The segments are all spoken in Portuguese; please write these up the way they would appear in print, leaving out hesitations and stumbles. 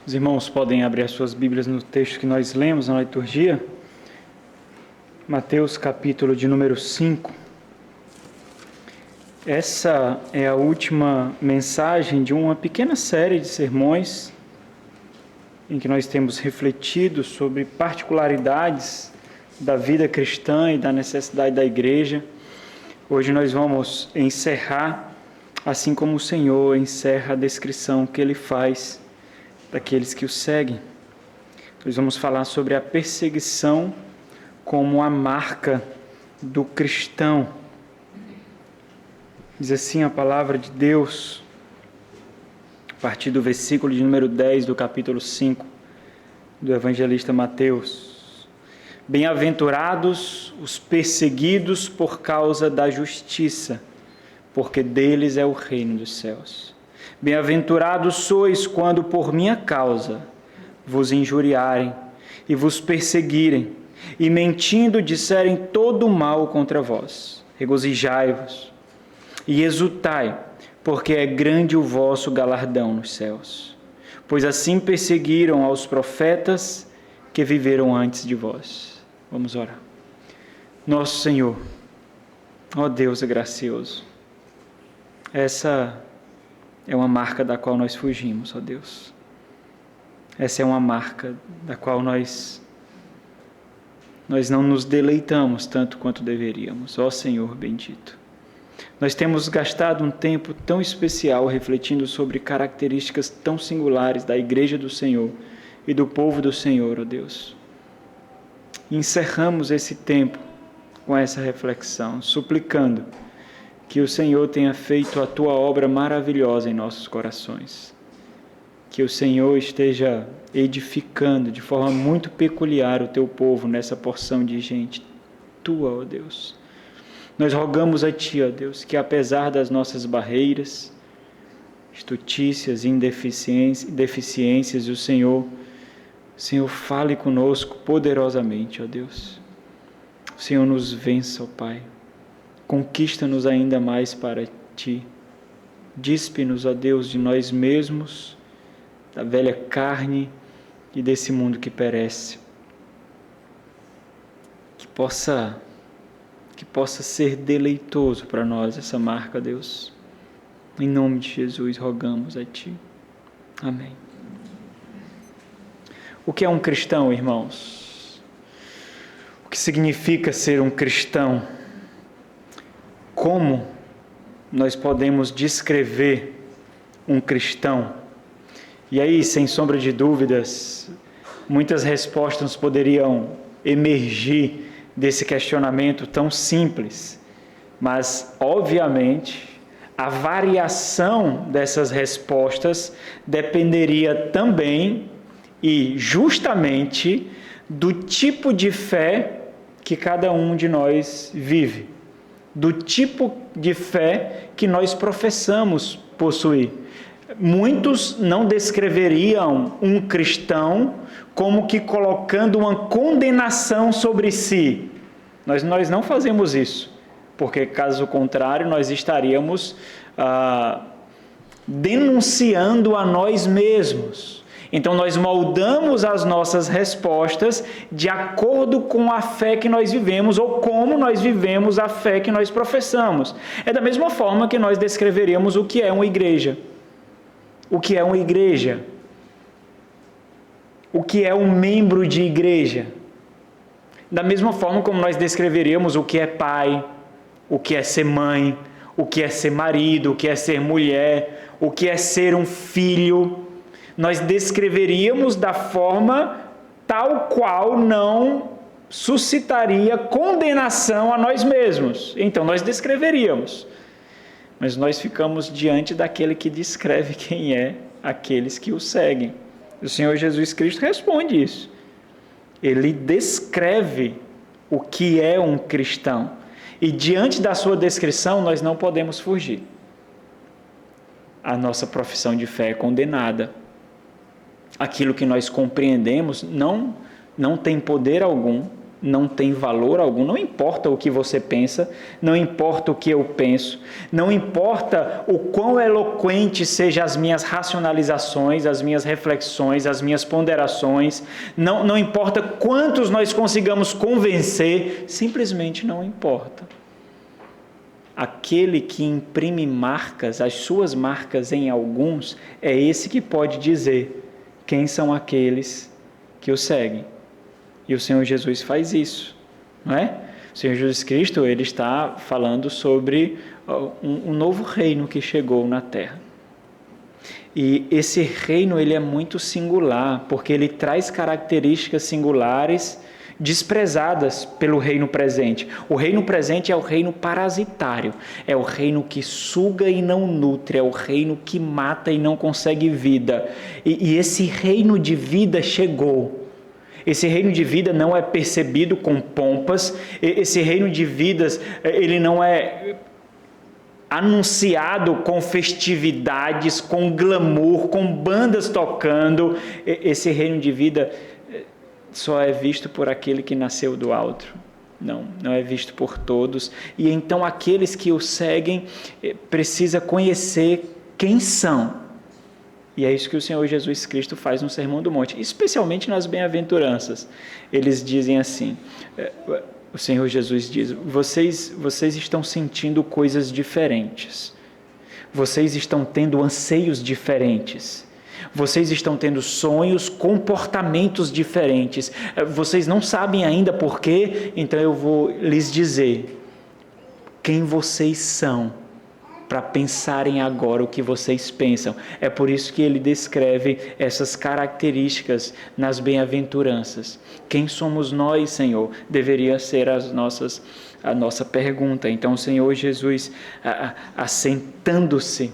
Os irmãos podem abrir as suas Bíblias no texto que nós lemos na liturgia. Mateus capítulo de número 5. Essa é a última mensagem de uma pequena série de sermões em que nós temos refletido sobre particularidades da vida cristã e da necessidade da igreja. Hoje nós vamos encerrar, assim como o Senhor encerra a descrição que Ele faz daqueles que o seguem. Nós vamos falar sobre a perseguição como a marca do cristão. Diz assim a palavra de Deus, a partir do versículo de número 10 do capítulo 5 do evangelista Mateus. Bem-aventurados os perseguidos por causa da justiça, porque deles é o reino dos céus. Bem-aventurados sois quando por minha causa vos injuriarem e vos perseguirem, e mentindo disserem todo mal contra vós. Regozijai-vos e exultai, porque é grande o vosso galardão nos céus. Pois assim perseguiram aos profetas que viveram antes de vós. Vamos orar. Nosso Senhor, ó Deus é gracioso, essa é uma marca da qual nós fugimos, ó Deus. Essa é uma marca da qual nós não nos deleitamos tanto quanto deveríamos, ó Senhor bendito. Nós temos gastado um tempo tão especial refletindo sobre características tão singulares da Igreja do Senhor e do povo do Senhor, ó Deus. E encerramos esse tempo com essa reflexão, suplicando que o Senhor tenha feito a Tua obra maravilhosa em nossos corações. Que o Senhor esteja edificando de forma muito peculiar o Teu povo nessa porção de gente Tua, ó Deus. Nós rogamos a Ti, ó Deus, que apesar das nossas barreiras, estutícias e deficiências, o Senhor fale conosco poderosamente, ó Deus. O Senhor nos vença, ó Pai. Conquista-nos ainda mais para Ti. Dispe-nos, ó Deus, de nós mesmos, da velha carne e desse mundo que perece. Que possa ser deleitoso para nós essa marca, Deus. Em nome de Jesus, rogamos a Ti. Amém. O que é um cristão, irmãos? O que significa ser um cristão? Como nós podemos descrever um cristão? E aí, sem sombra de dúvidas, muitas respostas poderiam emergir desse questionamento tão simples, mas, obviamente, a variação dessas respostas dependeria também e justamente do tipo de fé que cada um de nós vive, do tipo de fé que nós professamos possuir. Muitos não descreveriam um cristão como que colocando uma condenação sobre si. Nós não fazemos isso, porque caso contrário nós estaríamos denunciando a nós mesmos. Então nós moldamos as nossas respostas de acordo com a fé que nós vivemos ou como nós vivemos a fé que nós professamos. É da mesma forma que nós descreveríamos o que é uma igreja. O que é uma igreja? O que é um membro de igreja? Da mesma forma como nós descreveríamos o que é pai, o que é ser mãe, o que é ser marido, o que é ser mulher, o que é ser um filho, nós descreveríamos da forma tal qual não suscitaria condenação a nós mesmos. Então nós descreveríamos. Mas nós ficamos diante daquele que descreve quem é aqueles que o seguem. O Senhor Jesus Cristo responde isso. Ele descreve o que é um cristão. E diante da sua descrição, nós não podemos fugir. A nossa profissão de fé é condenada. Aquilo que nós compreendemos não tem poder algum não tem valor algum. Não importa o que você pensa, não importa o que eu penso, não importa o quão eloquente sejam as minhas racionalizações, as minhas reflexões, as minhas ponderações, não importa quantos nós consigamos convencer, simplesmente não importa. Aquele que imprime marcas, as suas marcas em alguns, é esse que pode dizer quem são aqueles que o seguem. E o Senhor Jesus faz isso, não é? O Senhor Jesus Cristo, ele está falando sobre um novo reino que chegou na terra. E esse reino, ele é muito singular, porque ele traz características singulares desprezadas pelo reino presente. O reino presente é o reino parasitário, é o reino que suga e não nutre, é o reino que mata e não consegue vida. E esse reino de vida chegou. Esse reino de vida não é percebido com pompas, esse reino de vidas, ele não é anunciado com festividades, com glamour, com bandas tocando. Esse reino de vida só é visto por aquele que nasceu do alto. Não é visto por todos. E então aqueles que o seguem precisam conhecer quem são. E é isso que o Senhor Jesus Cristo faz no Sermão do Monte, especialmente nas bem-aventuranças. Eles dizem assim, o Senhor Jesus diz, vocês estão sentindo coisas diferentes, vocês estão tendo anseios diferentes, vocês estão tendo sonhos, comportamentos diferentes, vocês não sabem ainda por quê, então eu vou lhes dizer quem vocês são, para pensarem agora o que vocês pensam. É por isso que ele descreve essas características nas bem-aventuranças. Quem somos nós, Senhor? Deveria ser a nossa pergunta. Então o Senhor Jesus, assentando-se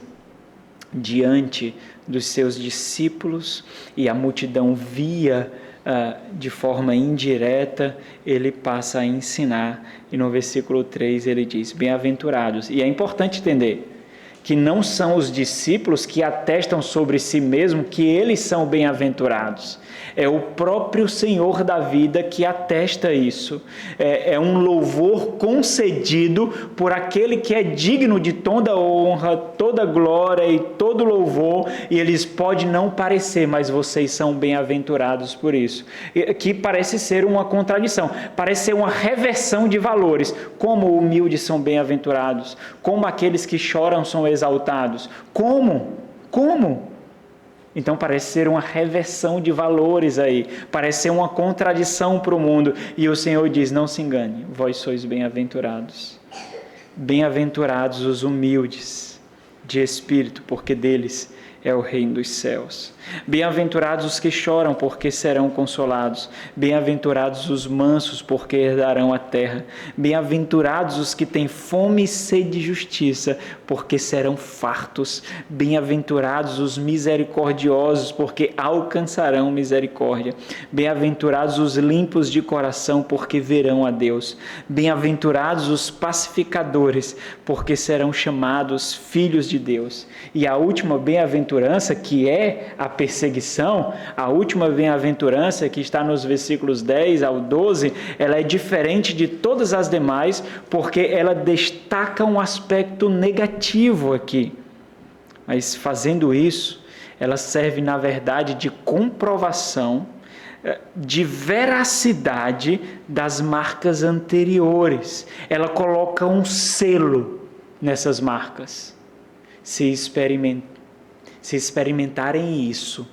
diante dos seus discípulos, e a multidão via de forma indireta, ele passa a ensinar, e no versículo 3 ele diz, bem-aventurados. E é importante entender que não são os discípulos que atestam sobre si mesmos que eles são bem-aventurados. É o próprio Senhor da vida que atesta isso. É um louvor concedido por aquele que é digno de toda honra, toda glória e todo louvor, e eles podem não parecer, mas vocês são bem-aventurados por isso. Que parece ser uma contradição, parece ser uma reversão de valores. Como humildes são bem-aventurados, como aqueles que choram são exaltados. Como? Então parece ser uma reversão de valores aí, parece ser uma contradição para o mundo. E o Senhor diz, não se engane, vós sois bem-aventurados. Bem-aventurados os humildes de espírito, porque deles é o reino dos céus. Bem-aventurados os que choram, porque serão consolados. Bem-aventurados os mansos, porque herdarão a terra. Bem-aventurados os que têm fome e sede de justiça, porque serão fartos. Bem-aventurados os misericordiosos, porque alcançarão misericórdia. Bem-aventurados os limpos de coração, porque verão a Deus. Bem-aventurados os pacificadores, porque serão chamados filhos de Deus. E a última bem-aventurança, que é a perseguição, a última bem-aventurança, que está nos versículos 10 ao 12, ela é diferente de todas as demais, porque ela destaca um aspecto negativo aqui. Mas fazendo isso, ela serve na verdade de comprovação, de veracidade das marcas anteriores. Ela coloca um selo nessas marcas. Se experimentarem isso,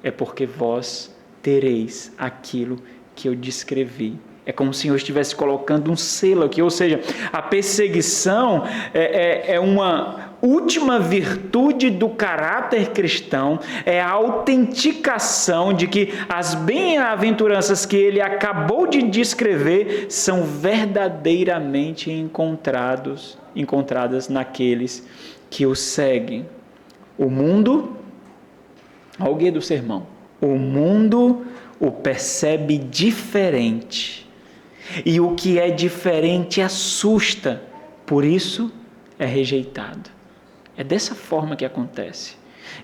é porque vós tereis aquilo que eu descrevi. É como se o Senhor estivesse colocando um selo aqui, ou seja, a perseguição é uma última virtude do caráter cristão, é a autenticação de que as bem-aventuranças que ele acabou de descrever são verdadeiramente encontradas naqueles que o seguem. O mundo, olha o guia do sermão, o mundo o percebe diferente, e o que é diferente assusta, por isso é rejeitado. É dessa forma que acontece.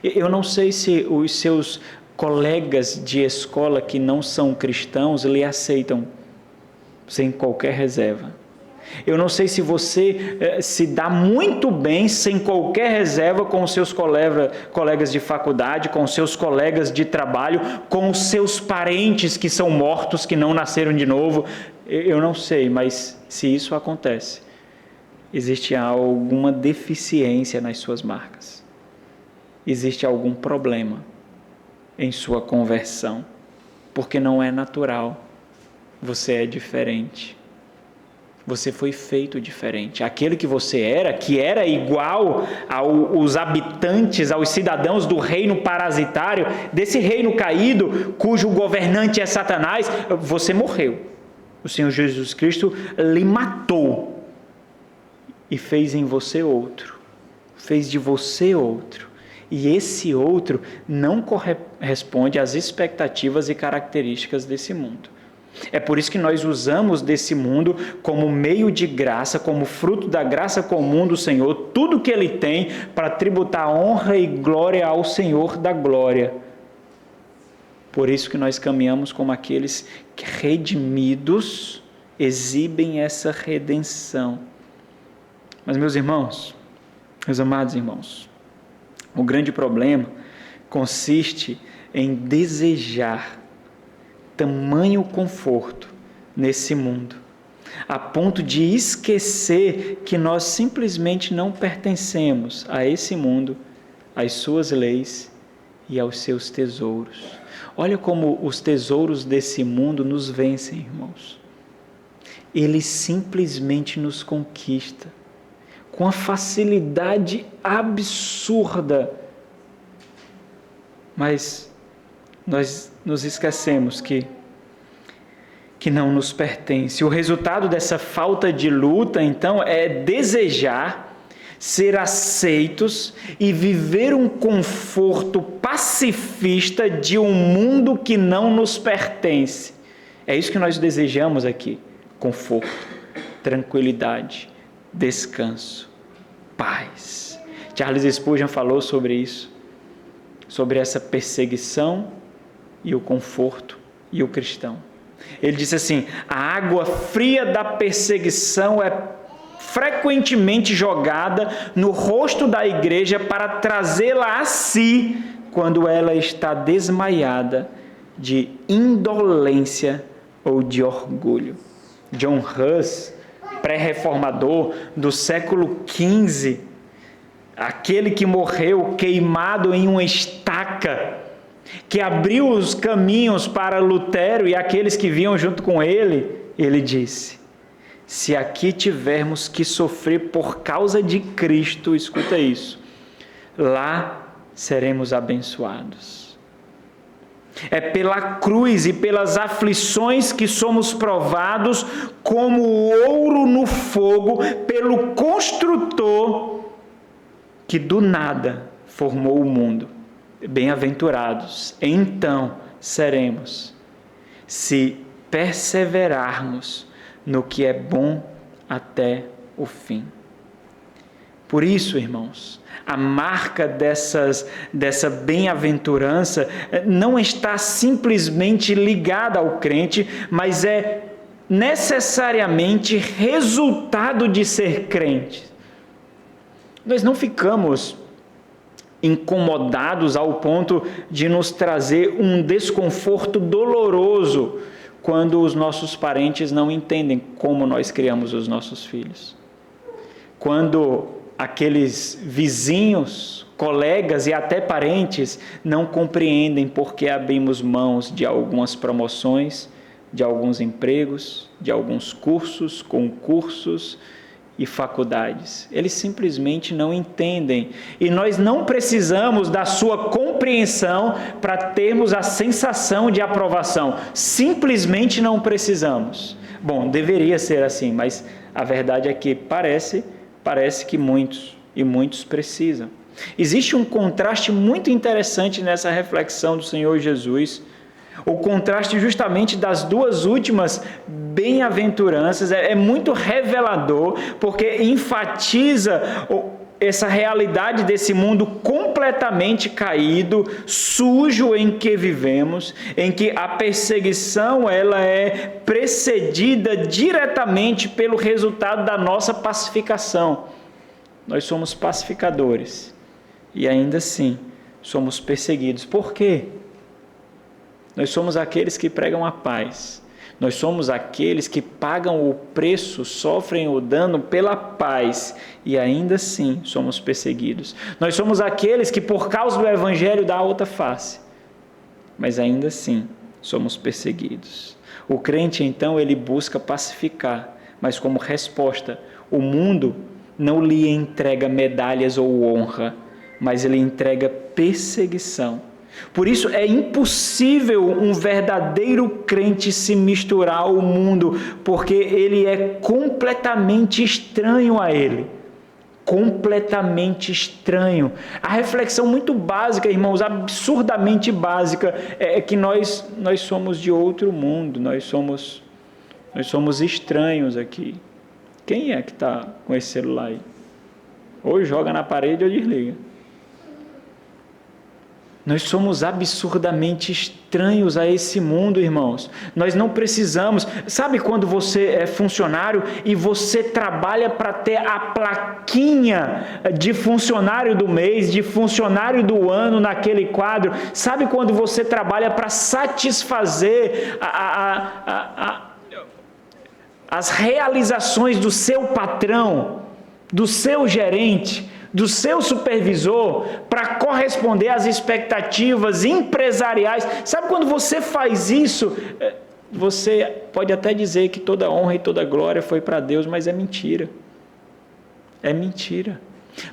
Eu não sei se os seus colegas de escola que não são cristãos lhe aceitam sem qualquer reserva. Eu não sei se você se dá muito bem sem qualquer reserva com os seus colegas de faculdade, com os seus colegas de trabalho, com os seus parentes que são mortos, que não nasceram de novo. Eu não sei, mas se isso acontece, existe alguma deficiência nas suas marcas. Existe algum problema em sua conversão, porque não é natural. Você é diferente. Você foi feito diferente. Aquele que você era, que era igual aos habitantes, aos cidadãos do reino parasitário, desse reino caído, cujo governante é Satanás, você morreu. O Senhor Jesus Cristo lhe matou e fez em você outro. Fez de você outro. E esse outro não corresponde às expectativas e características desse mundo. É por isso que nós usamos desse mundo como meio de graça, como fruto da graça comum do Senhor, tudo que Ele tem para tributar honra e glória ao Senhor da glória. Por isso que nós caminhamos como aqueles que, redimidos, exibem essa redenção. Mas, meus irmãos, meus amados irmãos, o grande problema consiste em desejar tamanho conforto nesse mundo, a ponto de esquecer que nós simplesmente não pertencemos a esse mundo, às suas leis e aos seus tesouros. Olha como os tesouros desse mundo nos vencem, irmãos. Ele simplesmente nos conquista com a facilidade absurda. Mas nós nos esquecemos que não nos pertence. O resultado dessa falta de luta, então, é desejar ser aceitos e viver um conforto pacifista de um mundo que não nos pertence. É isso que nós desejamos aqui: conforto, tranquilidade, descanso, paz. Charles Spurgeon falou sobre isso, sobre essa perseguição e o conforto e o cristão. Ele disse assim: a água fria da perseguição é frequentemente jogada no rosto da igreja para trazê-la a si quando ela está desmaiada de indolência ou de orgulho. John Huss, pré-reformador do século XV, aquele que morreu queimado em uma estaca, que abriu os caminhos para Lutero e aqueles que vinham junto com ele, ele disse: se aqui tivermos que sofrer por causa de Cristo, escuta isso, lá seremos abençoados. É pela cruz e pelas aflições que somos provados como ouro no fogo pelo construtor que do nada formou o mundo. Bem-aventurados, então seremos, se perseverarmos no que é bom até o fim. Por isso, irmãos, a marca dessa bem-aventurança não está simplesmente ligada ao crente, mas é necessariamente resultado de ser crente. Nós não ficamos incomodados ao ponto de nos trazer um desconforto doloroso quando os nossos parentes não entendem como nós criamos os nossos filhos. Quando aqueles vizinhos, colegas e até parentes não compreendem porque abrimos mãos de algumas promoções, de alguns empregos, de alguns cursos, concursos e faculdades. Eles simplesmente não entendem. E nós não precisamos da sua compreensão para termos a sensação de aprovação. Simplesmente não precisamos. Bom, deveria ser assim, mas a verdade é que parece que muitos precisam. Existe um contraste muito interessante nessa reflexão do Senhor Jesus. O contraste justamente das duas últimas bem-aventuranças é muito revelador, porque enfatiza essa realidade desse mundo completamente caído, sujo em que vivemos, em que a perseguição ela é precedida diretamente pelo resultado da nossa pacificação. Nós somos pacificadores e ainda assim somos perseguidos. Por quê? Nós somos aqueles que pregam a paz. Nós somos aqueles que pagam o preço, sofrem o dano pela paz e ainda assim somos perseguidos. Nós somos aqueles que por causa do Evangelho dá outra face, mas ainda assim somos perseguidos. O crente então ele busca pacificar, mas como resposta, o mundo não lhe entrega medalhas ou honra, mas ele entrega perseguição. Por isso é impossível um verdadeiro crente se misturar ao mundo, porque ele é completamente estranho a ele. Completamente estranho. A reflexão muito básica, irmãos, absurdamente básica, é que nós somos de outro mundo, nós somos estranhos aqui. Quem é que está com esse celular aí? Ou joga na parede ou desliga. Nós somos absurdamente estranhos a esse mundo, irmãos. Nós não precisamos... Sabe quando você é funcionário e você trabalha para ter a plaquinha de funcionário do mês, de funcionário do ano naquele quadro? Sabe quando você trabalha para satisfazer as realizações do seu patrão, do seu gerente, do seu supervisor, para corresponder às expectativas empresariais? Sabe quando você faz isso, você pode até dizer que toda honra e toda glória foi para Deus, mas é mentira. É mentira.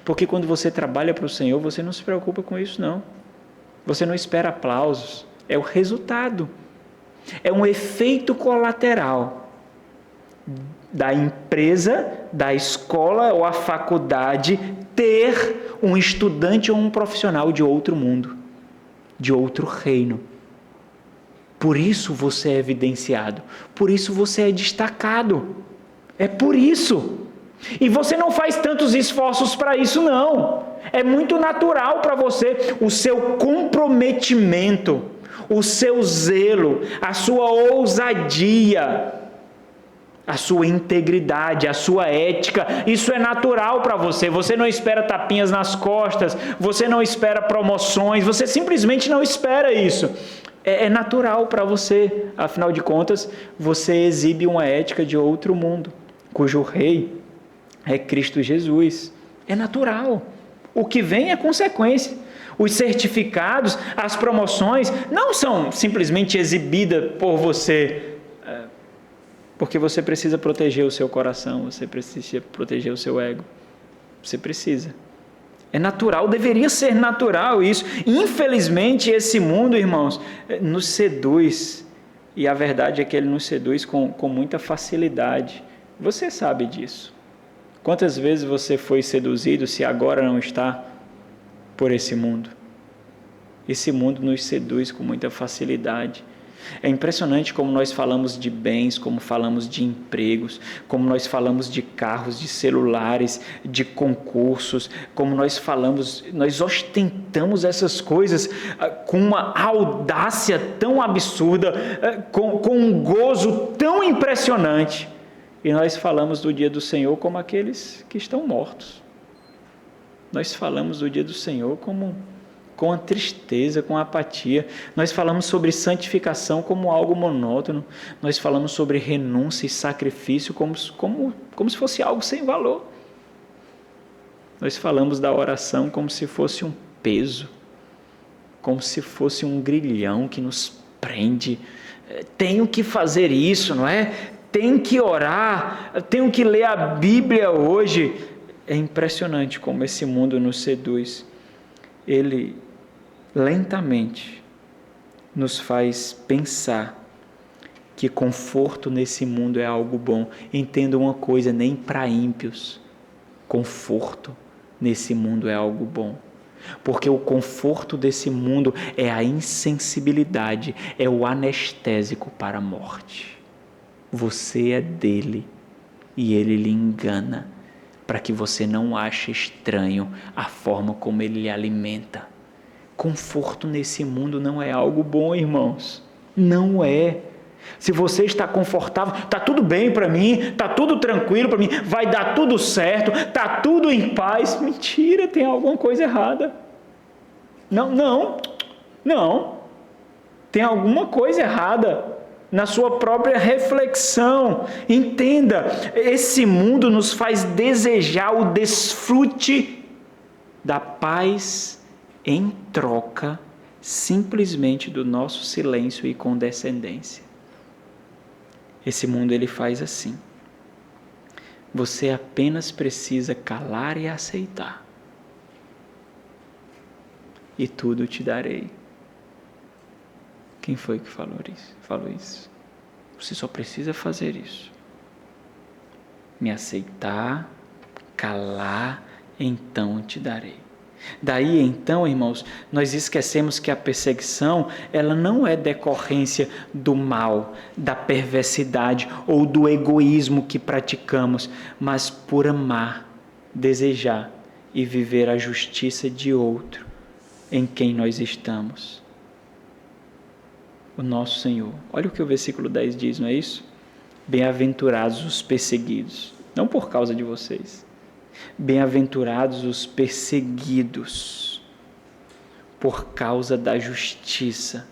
Porque quando você trabalha para o Senhor, você não se preocupa com isso, não. Você não espera aplausos. É o resultado. É um efeito colateral da empresa, da escola ou a faculdade ter um estudante ou um profissional de outro mundo, de outro reino. Por isso você é evidenciado, por isso você é destacado. É por isso. E você não faz tantos esforços para isso, não. É muito natural para você o seu comprometimento, o seu zelo, a sua ousadia, a sua integridade, a sua ética. Isso é natural para você. Você não espera tapinhas nas costas, você não espera promoções, você simplesmente não espera isso. É natural para você. Afinal de contas, você exibe uma ética de outro mundo, cujo rei é Cristo Jesus. É natural. O que vem é consequência. Os certificados, as promoções não são simplesmente exibidas por você, porque você precisa proteger o seu coração, você precisa proteger o seu ego. Você precisa. É natural, deveria ser natural isso. Infelizmente, esse mundo, irmãos, nos seduz. E a verdade é que ele nos seduz com muita facilidade. Você sabe disso. Quantas vezes você foi seduzido, se agora não está, por esse mundo? Esse mundo nos seduz com muita facilidade. É impressionante como nós falamos de bens, como falamos de empregos, como nós falamos de carros, de celulares, de concursos, como nós ostentamos essas coisas com uma audácia tão absurda, com um gozo tão impressionante. E nós falamos do dia do Senhor como aqueles que estão mortos. Nós falamos do dia do Senhor com a tristeza, com a apatia. Nós falamos sobre santificação como algo monótono. Nós falamos sobre renúncia e sacrifício como se fosse algo sem valor. Nós falamos da oração como se fosse um peso, como se fosse um grilhão que nos prende. Tenho que fazer isso, não é? Tenho que orar, tenho que ler a Bíblia hoje. É impressionante como esse mundo nos seduz. Ele lentamente nos faz pensar que conforto nesse mundo é algo bom. Entenda uma coisa, nem para ímpios, conforto nesse mundo é algo bom. Porque o conforto desse mundo é a insensibilidade, é o anestésico para a morte. Você é dele e ele lhe engana para que você não ache estranho a forma como ele lhe alimenta. Conforto nesse mundo não é algo bom, irmãos. Não é. Se você está confortável, está tudo bem para mim, está tudo tranquilo para mim, vai dar tudo certo, está tudo em paz. Mentira, tem alguma coisa errada. Não. Tem alguma coisa errada na sua própria reflexão. Entenda, esse mundo nos faz desejar o desfrute da paz em troca simplesmente do nosso silêncio e condescendência. Esse mundo ele faz assim. Você apenas precisa calar e aceitar. E tudo te darei. Quem foi que falou isso? Você só precisa fazer isso. Me aceitar, calar, então te darei. Daí então, irmãos, nós esquecemos que a perseguição, ela não é decorrência do mal, da perversidade ou do egoísmo que praticamos, mas por amar, desejar e viver a justiça de outro em quem nós estamos. O nosso Senhor. Olha o que o versículo 10 diz, não é isso? Bem-aventurados os perseguidos, não por causa de vocês. Bem-aventurados os perseguidos por causa da justiça,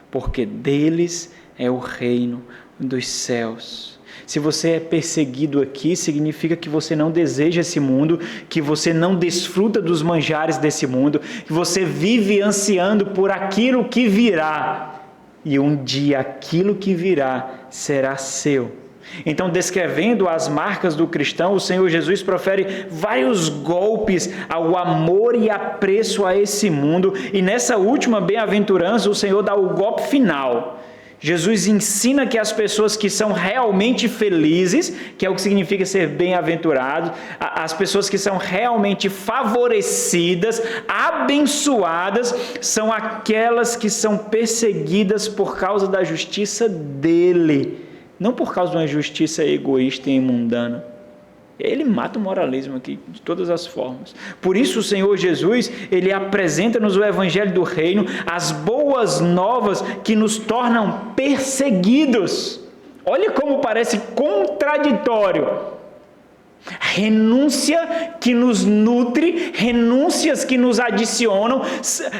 porque deles é o reino dos céus. Se você é perseguido aqui, significa que você não deseja esse mundo, que você não desfruta dos manjares desse mundo, que você vive ansiando por aquilo que virá. E um dia aquilo que virá será seu. Então, descrevendo as marcas do cristão, o Senhor Jesus profere vários golpes ao amor e apreço a esse mundo. E nessa última bem-aventurança, o Senhor dá o golpe final. Jesus ensina que as pessoas que são realmente felizes, que é o que significa ser bem-aventurado, as pessoas que são realmente favorecidas, abençoadas, são aquelas que são perseguidas por causa da justiça dele, não por causa de uma justiça egoísta e mundana. Ele mata o moralismo aqui de todas as formas. Por isso o Senhor Jesus, ele apresenta-nos o Evangelho do Reino, as boas novas que nos tornam perseguidos. Olha como parece contraditório. Renúncia que nos nutre, renúncias que nos adicionam,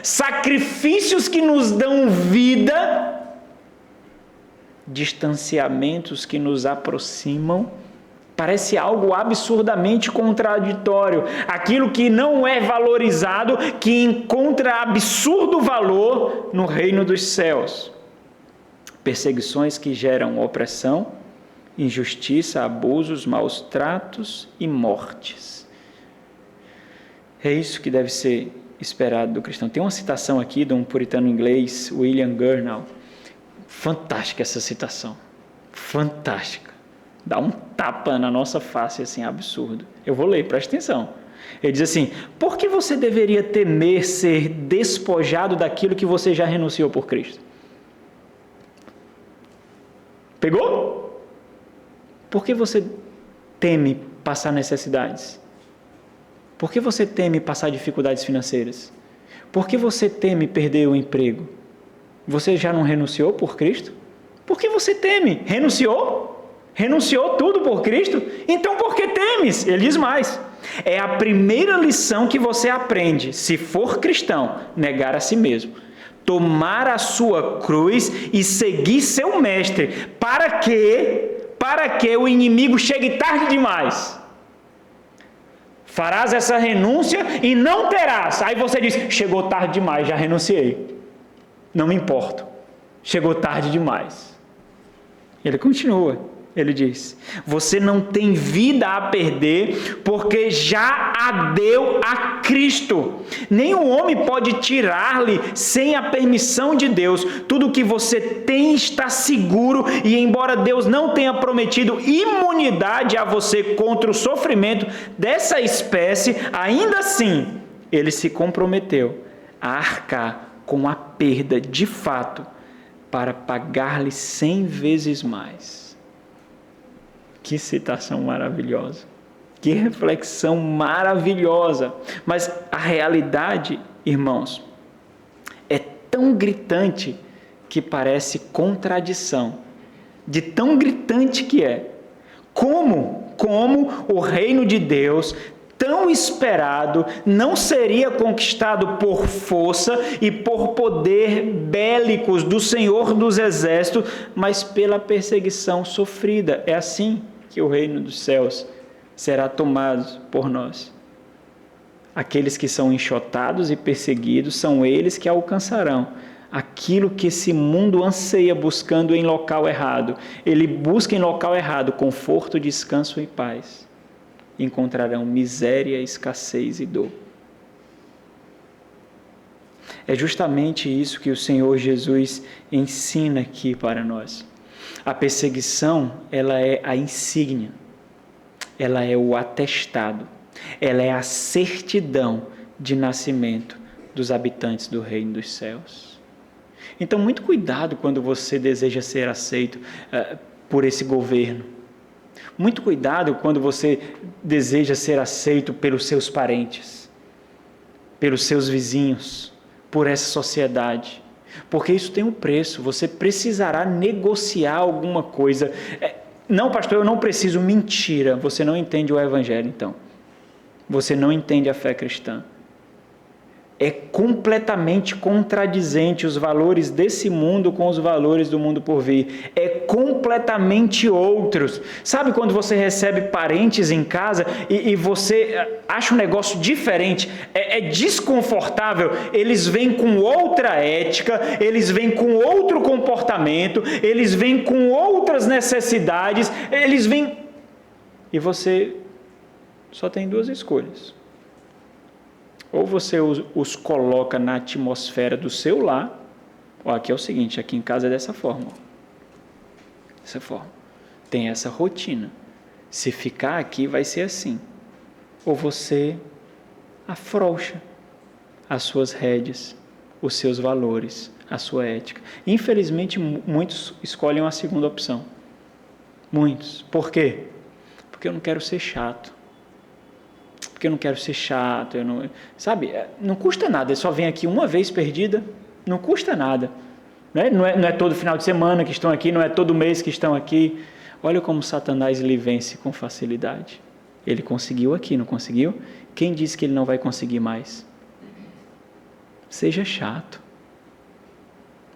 sacrifícios que nos dão vida, distanciamentos que nos aproximam. Parece algo absurdamente contraditório. Aquilo que não é valorizado, que encontra absurdo valor no reino dos céus. Perseguições que geram opressão, injustiça, abusos, maus tratos e mortes. É isso que deve ser esperado do cristão. Tem uma citação aqui de um puritano inglês, William Gurnall. Fantástica essa citação. Fantástica. Dá um tapa na nossa face, assim, absurdo. Eu vou ler, presta atenção. Ele diz assim: por que você deveria temer ser despojado daquilo que você já renunciou por Cristo? Pegou? Por que você teme passar necessidades? Por que você teme passar dificuldades financeiras? Por que você teme perder o emprego? Você já não renunciou por Cristo? Por que você teme? Renunciou? Renunciou tudo por Cristo? Então por que temes? Ele diz mais. É a primeira lição que você aprende, se for cristão, negar a si mesmo. Tomar a sua cruz e seguir seu mestre. Para que o inimigo chegue tarde demais. Farás essa renúncia e não terás. Aí você diz, chegou tarde demais, já renunciei. Não me importo. Chegou tarde demais. Ele continua. Ele diz, você não tem vida a perder, porque já a deu a Cristo. Nenhum homem pode tirar-lhe sem a permissão de Deus. Tudo o que você tem está seguro, e embora Deus não tenha prometido imunidade a você contra o sofrimento dessa espécie, ainda assim, ele se comprometeu a arcar com a perda de fato, para pagar-lhe 100 vezes mais. Que citação maravilhosa. Que reflexão maravilhosa! Mas a realidade, irmãos, é tão gritante que parece contradição. De tão gritante que é. Como o reino de Deus, tão esperado, não seria conquistado por força e por poder bélicos do Senhor dos Exércitos, mas pela perseguição sofrida. É assim que o reino dos céus será tomado por nós. Aqueles que são enxotados e perseguidos são eles que alcançarão aquilo que esse mundo anseia buscando em local errado. Ele busca em local errado conforto, descanso e paz. Encontrarão miséria, escassez e dor. É justamente isso que o Senhor Jesus ensina aqui para nós. A perseguição, ela é a insígnia, ela é o atestado, ela é a certidão de nascimento dos habitantes do reino dos céus. Então, muito cuidado quando você deseja ser aceito por esse governo. Muito cuidado quando você deseja ser aceito pelos seus parentes, pelos seus vizinhos, por essa sociedade. Porque isso tem um preço, você precisará negociar alguma coisa. Não, pastor, eu não preciso. Mentira, você não entende o evangelho então. Você não entende a fé cristã. É completamente contradizente os valores desse mundo com os valores do mundo por vir. É completamente outros. Sabe quando você recebe parentes em casa e você acha um negócio diferente? É desconfortável. Eles vêm com outra ética, eles vêm com outro comportamento, eles vêm com outras necessidades, eles vêm... E você só tem duas escolhas. Ou você os coloca na atmosfera do seu lar, ou aqui é o seguinte, aqui em casa é dessa forma. Dessa forma. Tem essa rotina. Se ficar aqui vai ser assim. Ou você afrouxa as suas rédeas, os seus valores, a sua ética. Infelizmente, muitos escolhem a segunda opção. Muitos. Por quê? Porque eu não quero ser chato. Porque eu não quero ser chato, sabe, não custa nada, ele só vem aqui uma vez perdida, não custa nada, não é todo final de semana que estão aqui, não é todo mês que estão aqui. Olha como Satanás lhe vence com facilidade. Ele conseguiu aqui, não conseguiu? Quem disse que ele não vai conseguir mais? Seja chato.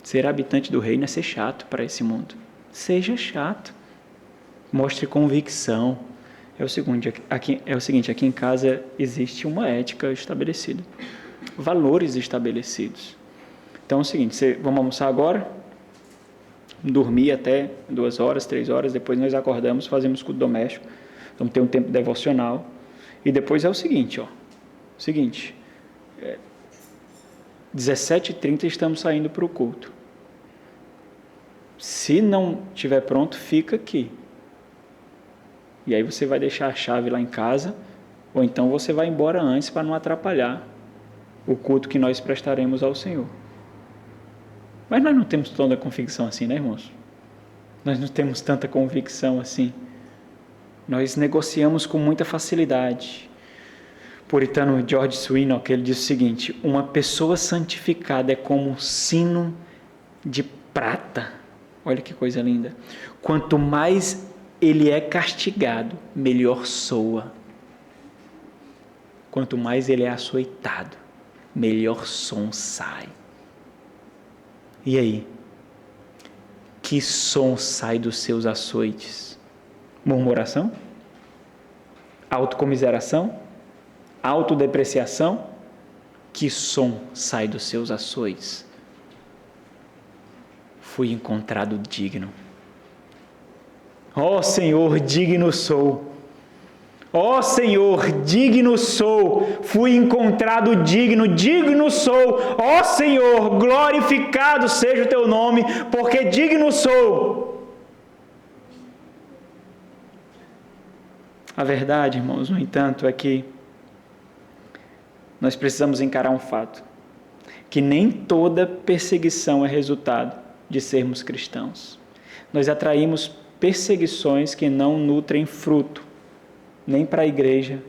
Ser habitante do reino é ser chato para esse mundo. Seja chato. Mostre convicção. É o seguinte, aqui em casa existe uma ética estabelecida, valores estabelecidos. Então é o seguinte, vamos almoçar agora, dormir até 2 horas, 3 horas, depois nós acordamos, fazemos culto doméstico, vamos ter um tempo devocional, e depois é o seguinte, 17h30 estamos saindo para o culto. Se não estiver pronto, fica aqui. E aí você vai deixar a chave lá em casa, ou então você vai embora antes para não atrapalhar o culto que nós prestaremos ao Senhor. Mas nós não temos tanta convicção assim, né, irmãos? Nós não temos tanta convicção assim. Nós negociamos com muita facilidade. O puritano George Swinnock, ele diz o seguinte: uma pessoa santificada é como um sino de prata. Olha que coisa linda. Quanto mais ele é castigado, melhor soa. Quanto mais ele é açoitado, melhor som sai. E aí? Que som sai dos seus açoites? Murmuração? Autocomiseração? Autodepreciação? Que som sai dos seus açoites? Fui encontrado digno. Ó Senhor, digno sou. Ó Senhor, digno sou. Fui encontrado digno, digno sou. Ó Senhor, glorificado seja o teu nome, porque digno sou. A verdade, irmãos, no entanto, é que nós precisamos encarar um fato, que nem toda perseguição é resultado de sermos cristãos. Nós atraímos perseguições que não nutrem fruto. nem para a igreja,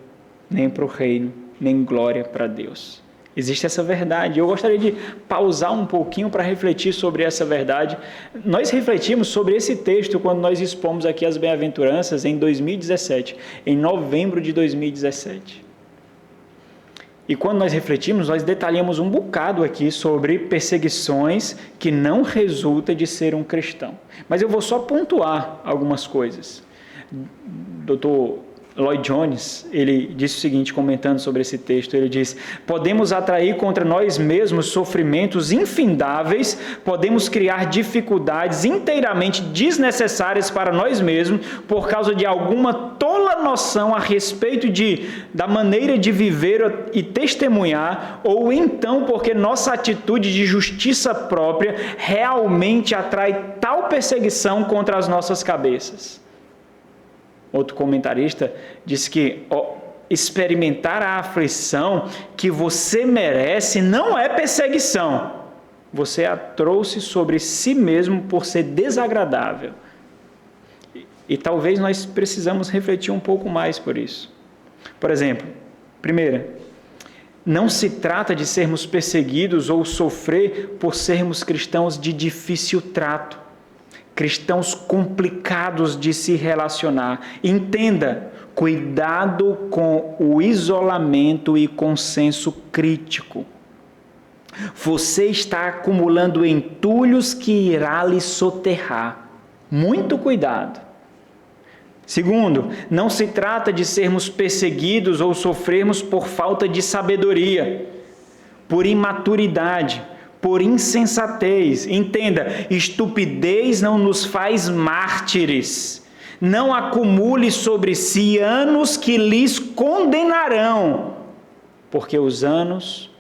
nem para o reino, nem glória para Deus. Existe essa verdade. Eu gostaria de pausar um pouquinho para refletir sobre essa verdade. Nós refletimos sobre esse texto quando nós expomos aqui as bem-aventuranças em 2017, em novembro de 2017. E quando nós refletimos, nós detalhamos um bocado aqui sobre perseguições que não resulta de ser um cristão. Mas eu vou só pontuar algumas coisas. Dr. Lloyd Jones, ele disse o seguinte, comentando sobre esse texto, ele diz: podemos atrair contra nós mesmos sofrimentos infindáveis, podemos criar dificuldades inteiramente desnecessárias para nós mesmos por causa de alguma tola noção a respeito da maneira de viver e testemunhar, ou então porque nossa atitude de justiça própria realmente atrai tal perseguição contra as nossas cabeças. Outro comentarista diz que experimentar a aflição que você merece não é perseguição. Você a trouxe sobre si mesmo por ser desagradável. E talvez nós precisamos refletir um pouco mais por isso. Por exemplo, primeira, não se trata de sermos perseguidos ou sofrer por sermos cristãos de difícil trato. Cristãos complicados de se relacionar. Entenda, cuidado com o isolamento e consenso crítico. Você está acumulando entulhos que irá lhe soterrar. Muito cuidado. Segundo, não se trata de sermos perseguidos ou sofrermos por falta de sabedoria, por imaturidade, por insensatez. Entenda, estupidez não nos faz mártires. Não acumule sobre si anos que lhes condenarão, porque os anos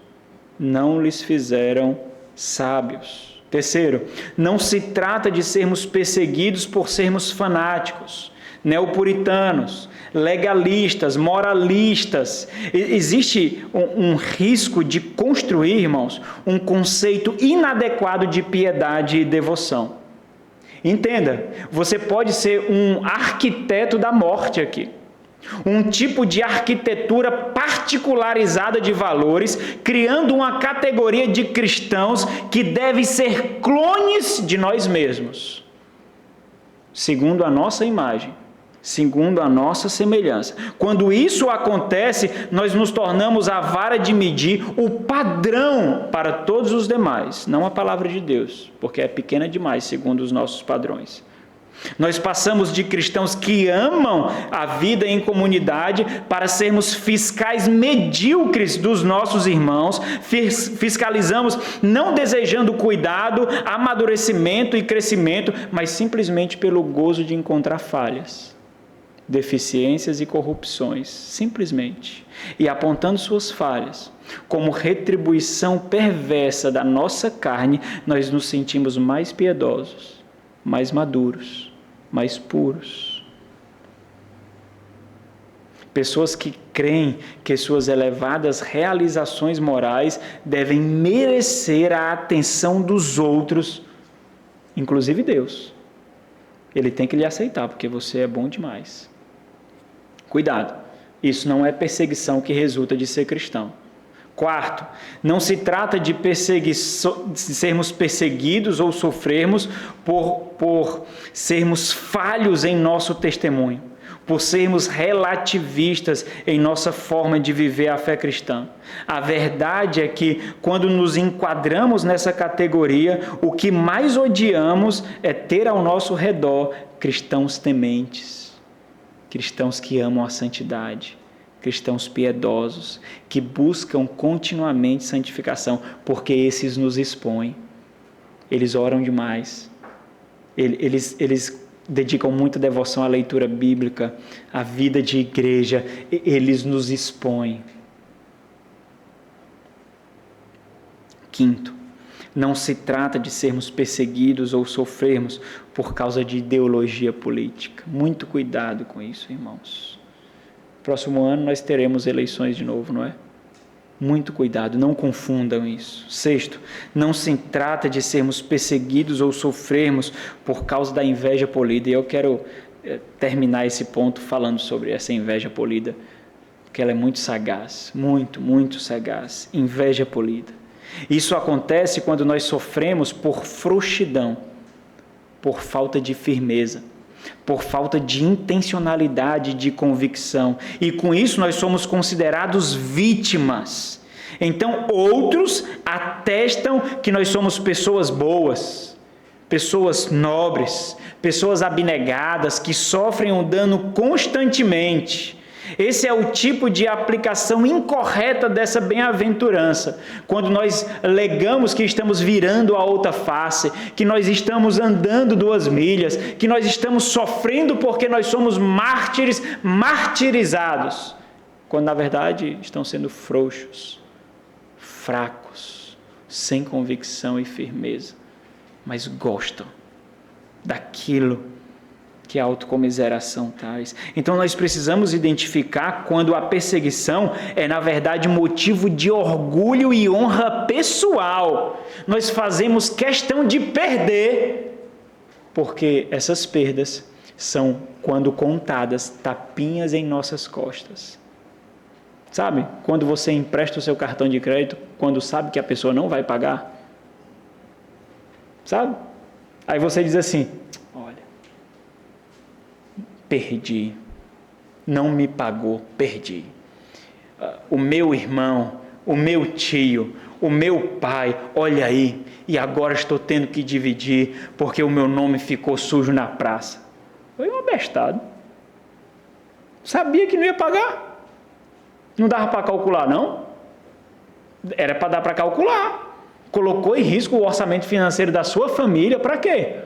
não lhes fizeram sábios. Terceiro, não se trata de sermos perseguidos por sermos fanáticos, neopuritanos, legalistas, moralistas. Existe um risco de construir, irmãos, um conceito inadequado de piedade e devoção. Entenda, você pode ser um arquiteto da morte aqui. Um tipo de arquitetura particularizada de valores, criando uma categoria de cristãos que devem ser clones de nós mesmos, segundo a nossa imagem, segundo a nossa semelhança. Quando isso acontece, nós nos tornamos a vara de medir, o padrão para todos os demais, não a palavra de Deus, porque é pequena demais segundo os nossos padrões. Nós passamos de cristãos que amam a vida em comunidade para sermos fiscais medíocres dos nossos irmãos, fiscalizamos não desejando cuidado, amadurecimento e crescimento, mas simplesmente pelo gozo de encontrar falhas, deficiências e corrupções, simplesmente, e apontando suas falhas, como retribuição perversa da nossa carne, nós nos sentimos mais piedosos, mais maduros, mais puros. Pessoas que creem que suas elevadas realizações morais devem merecer a atenção dos outros, inclusive Deus. Ele tem que lhe aceitar, porque você é bom demais. Cuidado, isso não é perseguição que resulta de ser cristão. Quarto, não se trata de sermos perseguidos ou sofrermos por sermos falhos em nosso testemunho, por sermos relativistas em nossa forma de viver a fé cristã. A verdade é que, quando nos enquadramos nessa categoria, o que mais odiamos é ter ao nosso redor cristãos tementes, cristãos que amam a santidade, cristãos piedosos, que buscam continuamente santificação, porque esses nos expõem. Eles oram demais. Eles dedicam muita devoção à leitura bíblica, à vida de igreja. Eles nos expõem. Quinto, não se trata de sermos perseguidos ou sofrermos por causa de ideologia política. Muito cuidado com isso, irmãos. Próximo ano nós teremos eleições de novo, não é? Muito cuidado, não confundam isso. Sexto, não se trata de sermos perseguidos ou sofrermos por causa da inveja política. E eu quero terminar esse ponto falando sobre essa inveja polida, porque ela é muito sagaz, muito sagaz. Inveja polida. Isso acontece quando nós sofremos por frouxidão, por falta de firmeza, por falta de intencionalidade, de convicção. E com isso nós somos considerados vítimas. Então outros atestam que nós somos pessoas boas, pessoas nobres, pessoas abnegadas, que sofrem um dano constantemente. Esse é o tipo de aplicação incorreta dessa bem-aventurança. Quando nós legamos que estamos virando a outra face, que nós estamos andando 2 milhas, que nós estamos sofrendo porque nós somos mártires, martirizados, quando na verdade estão sendo frouxos, fracos, sem convicção e firmeza, mas gostam daquilo que a autocomiseração traz. Então nós precisamos identificar quando a perseguição é na verdade motivo de orgulho e honra pessoal. Nós fazemos questão de perder, porque essas perdas são, quando contadas, tapinhas em nossas costas. Sabe, quando você empresta o seu cartão de crédito, quando sabe que a pessoa não vai pagar? Sabe? Aí você diz assim: perdi, não me pagou, perdi. O meu irmão, o meu tio, o meu pai, olha aí, e agora estou tendo que dividir porque o meu nome ficou sujo na praça. Foi um abestado. Sabia que não ia pagar. Não dava para calcular, não? Era para dar para calcular. Colocou em risco o orçamento financeiro da sua família, para quê?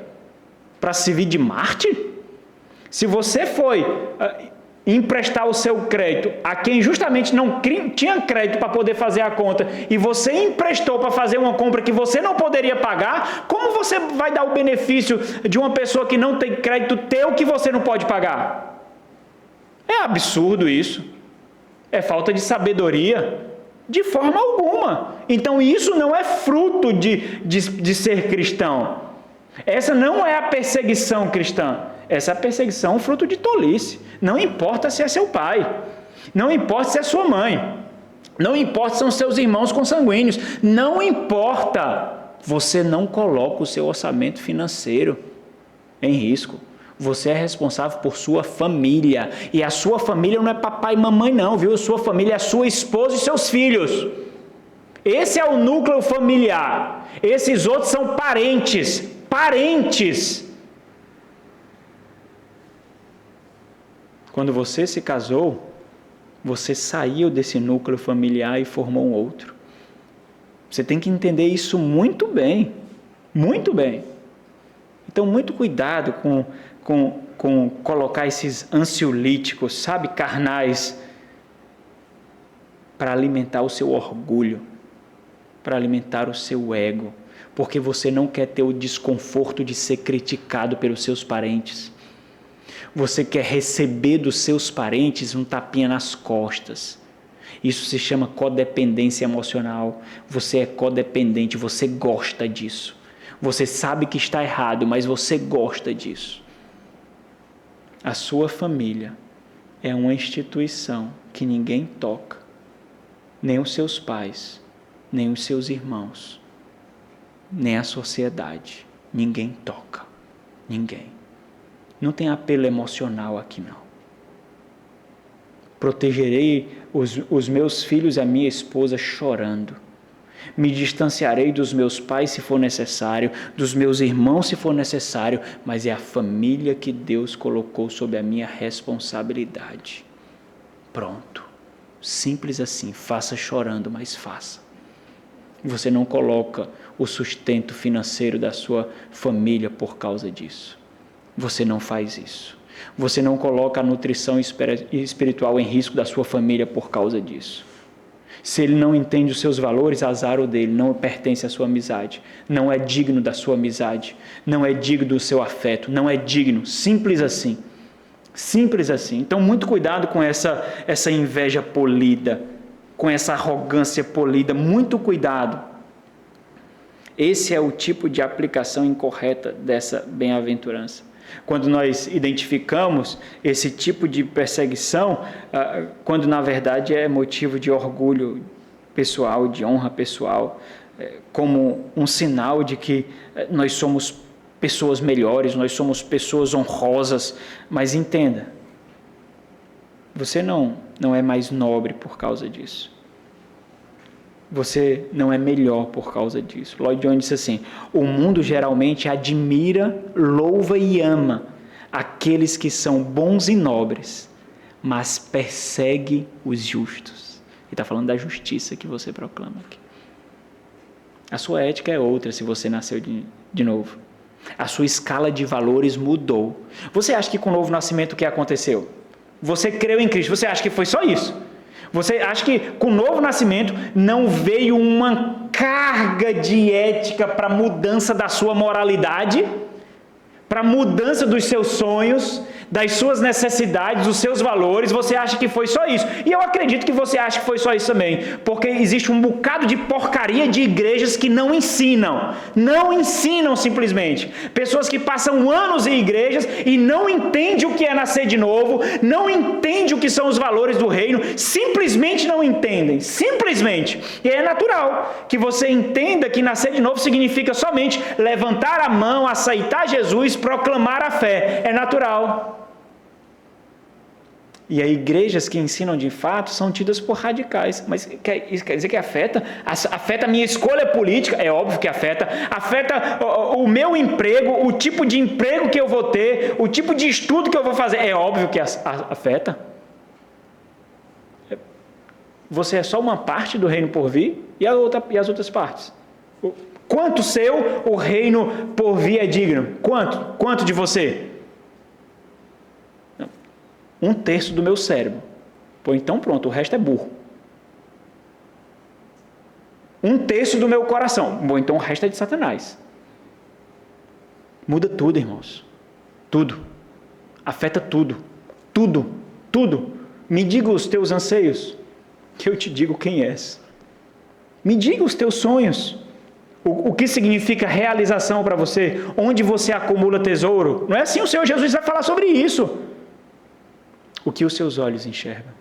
Para servir de mártir? Se você foi emprestar o seu crédito a quem justamente não tinha crédito para poder fazer a conta, e você emprestou para fazer uma compra que você não poderia pagar, como você vai dar o benefício de uma pessoa que não tem crédito teu que você não pode pagar? É absurdo isso. É falta de sabedoria. De forma alguma. Então isso não é fruto de ser cristão. Essa não é a perseguição cristã. Essa perseguição é um fruto de tolice. Não importa se é seu pai, não importa se é sua mãe, não importa se são seus irmãos consanguíneos, não importa. Você não coloca o seu orçamento financeiro em risco. Você é responsável por sua família. E a sua família não é papai e mamãe não, viu? A sua família é a sua esposa e seus filhos. Esse é o núcleo familiar. Esses outros são parentes. Parentes. Quando você se casou, você saiu desse núcleo familiar e formou um outro. Você tem que entender isso muito bem. Muito bem. Então, muito cuidado com colocar esses ansiolíticos, sabe, carnais, para alimentar o seu orgulho, para alimentar o seu ego, porque você não quer ter o desconforto de ser criticado pelos seus parentes. Você quer receber dos seus parentes um tapinha nas costas. Isso se chama codependência emocional. Você é codependente, você gosta disso. Você sabe que está errado, mas você gosta disso. A sua família é uma instituição que ninguém toca. Nem os seus pais, nem os seus irmãos, nem a sociedade. Ninguém toca. Ninguém. Não tem apelo emocional aqui, não. Protegerei os meus filhos e a minha esposa chorando. Me distanciarei dos meus pais se for necessário, dos meus irmãos se for necessário, mas é a família que Deus colocou sob a minha responsabilidade. Pronto. Simples assim. Faça chorando, mas faça. Você não coloca o sustento financeiro da sua família por causa disso. Você não faz isso. Você não coloca a nutrição espiritual em risco da sua família por causa disso. Se ele não entende os seus valores, azar o dele, não pertence à sua amizade, não é digno da sua amizade, não é digno do seu afeto, não é digno, simples assim. Simples assim. Então, muito cuidado com essa inveja polida, com essa arrogância polida, muito cuidado. Esse é o tipo de aplicação incorreta dessa bem-aventurança. Quando nós identificamos esse tipo de perseguição, quando na verdade é motivo de orgulho pessoal, de honra pessoal, como um sinal de que nós somos pessoas melhores, nós somos pessoas honrosas, mas entenda, você não é mais nobre por causa disso. Você não é melhor por causa disso. Lloyd Jones disse assim: o mundo geralmente admira, louva e ama aqueles que são bons e nobres, mas persegue os justos. Ele está falando da justiça que você proclama aqui. A sua ética é outra se você nasceu de novo. A sua escala de valores mudou. Você acha que com o novo nascimento o que aconteceu? Você creu em Cristo, você acha que foi só isso? Você acha que com o novo nascimento não veio uma carga de ética para mudança da sua moralidade? Para mudança dos seus sonhos, das suas necessidades, dos seus valores? Você acha que foi só isso? E eu acredito que você acha que foi só isso também, porque existe um bocado de porcaria de igrejas que não ensinam simplesmente. Pessoas que passam anos em igrejas e não entendem o que é nascer de novo, não entendem o que são os valores do reino, simplesmente não entendem, simplesmente. E é natural que você entenda que nascer de novo significa somente levantar a mão, aceitar Jesus, proclamar a fé. É natural. E aí igrejas que ensinam de fato são tidas por radicais. Mas isso quer dizer que afeta a minha escolha política? É óbvio que afeta o meu emprego, o tipo de emprego que eu vou ter, o tipo de estudo que eu vou fazer. É óbvio que afeta. Você é só uma parte do reino por vir e as outras partes. Quanto seu o reino por vir é digno? Quanto de você? 1/3 do meu cérebro. Pô, então pronto, o resto é burro. 1/3 do meu coração. Bom, então o resto é de Satanás. Muda tudo, irmãos. Tudo. Afeta tudo. Tudo. Tudo. Me diga os teus anseios, que eu te digo quem és. Me diga os teus sonhos. O que significa realização para você? Onde você acumula tesouro? Não é assim, o Senhor Jesus vai falar sobre isso. O que os seus olhos enxergam?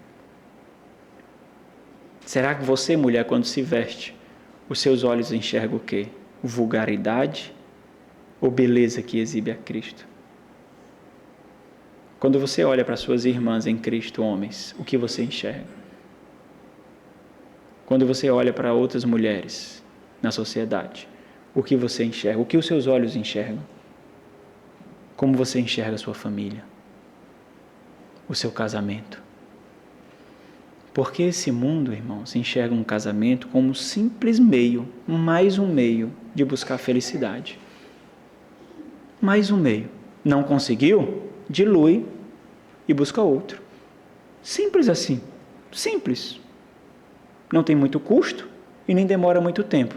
Será que você, mulher, quando se veste, os seus olhos enxergam o quê? Vulgaridade ou beleza que exibe a Cristo? Quando você olha para suas irmãs em Cristo, homens, o que você enxerga? Quando você olha para outras mulheres na sociedade, o que você enxerga? O que os seus olhos enxergam? Como você enxerga a sua família? O seu casamento? Porque esse mundo, irmãos, enxerga um casamento como um simples meio, mais um meio de buscar felicidade. Mais um meio. Não conseguiu? Dilui e busca outro. Simples assim. Simples. Não tem muito custo e nem demora muito tempo.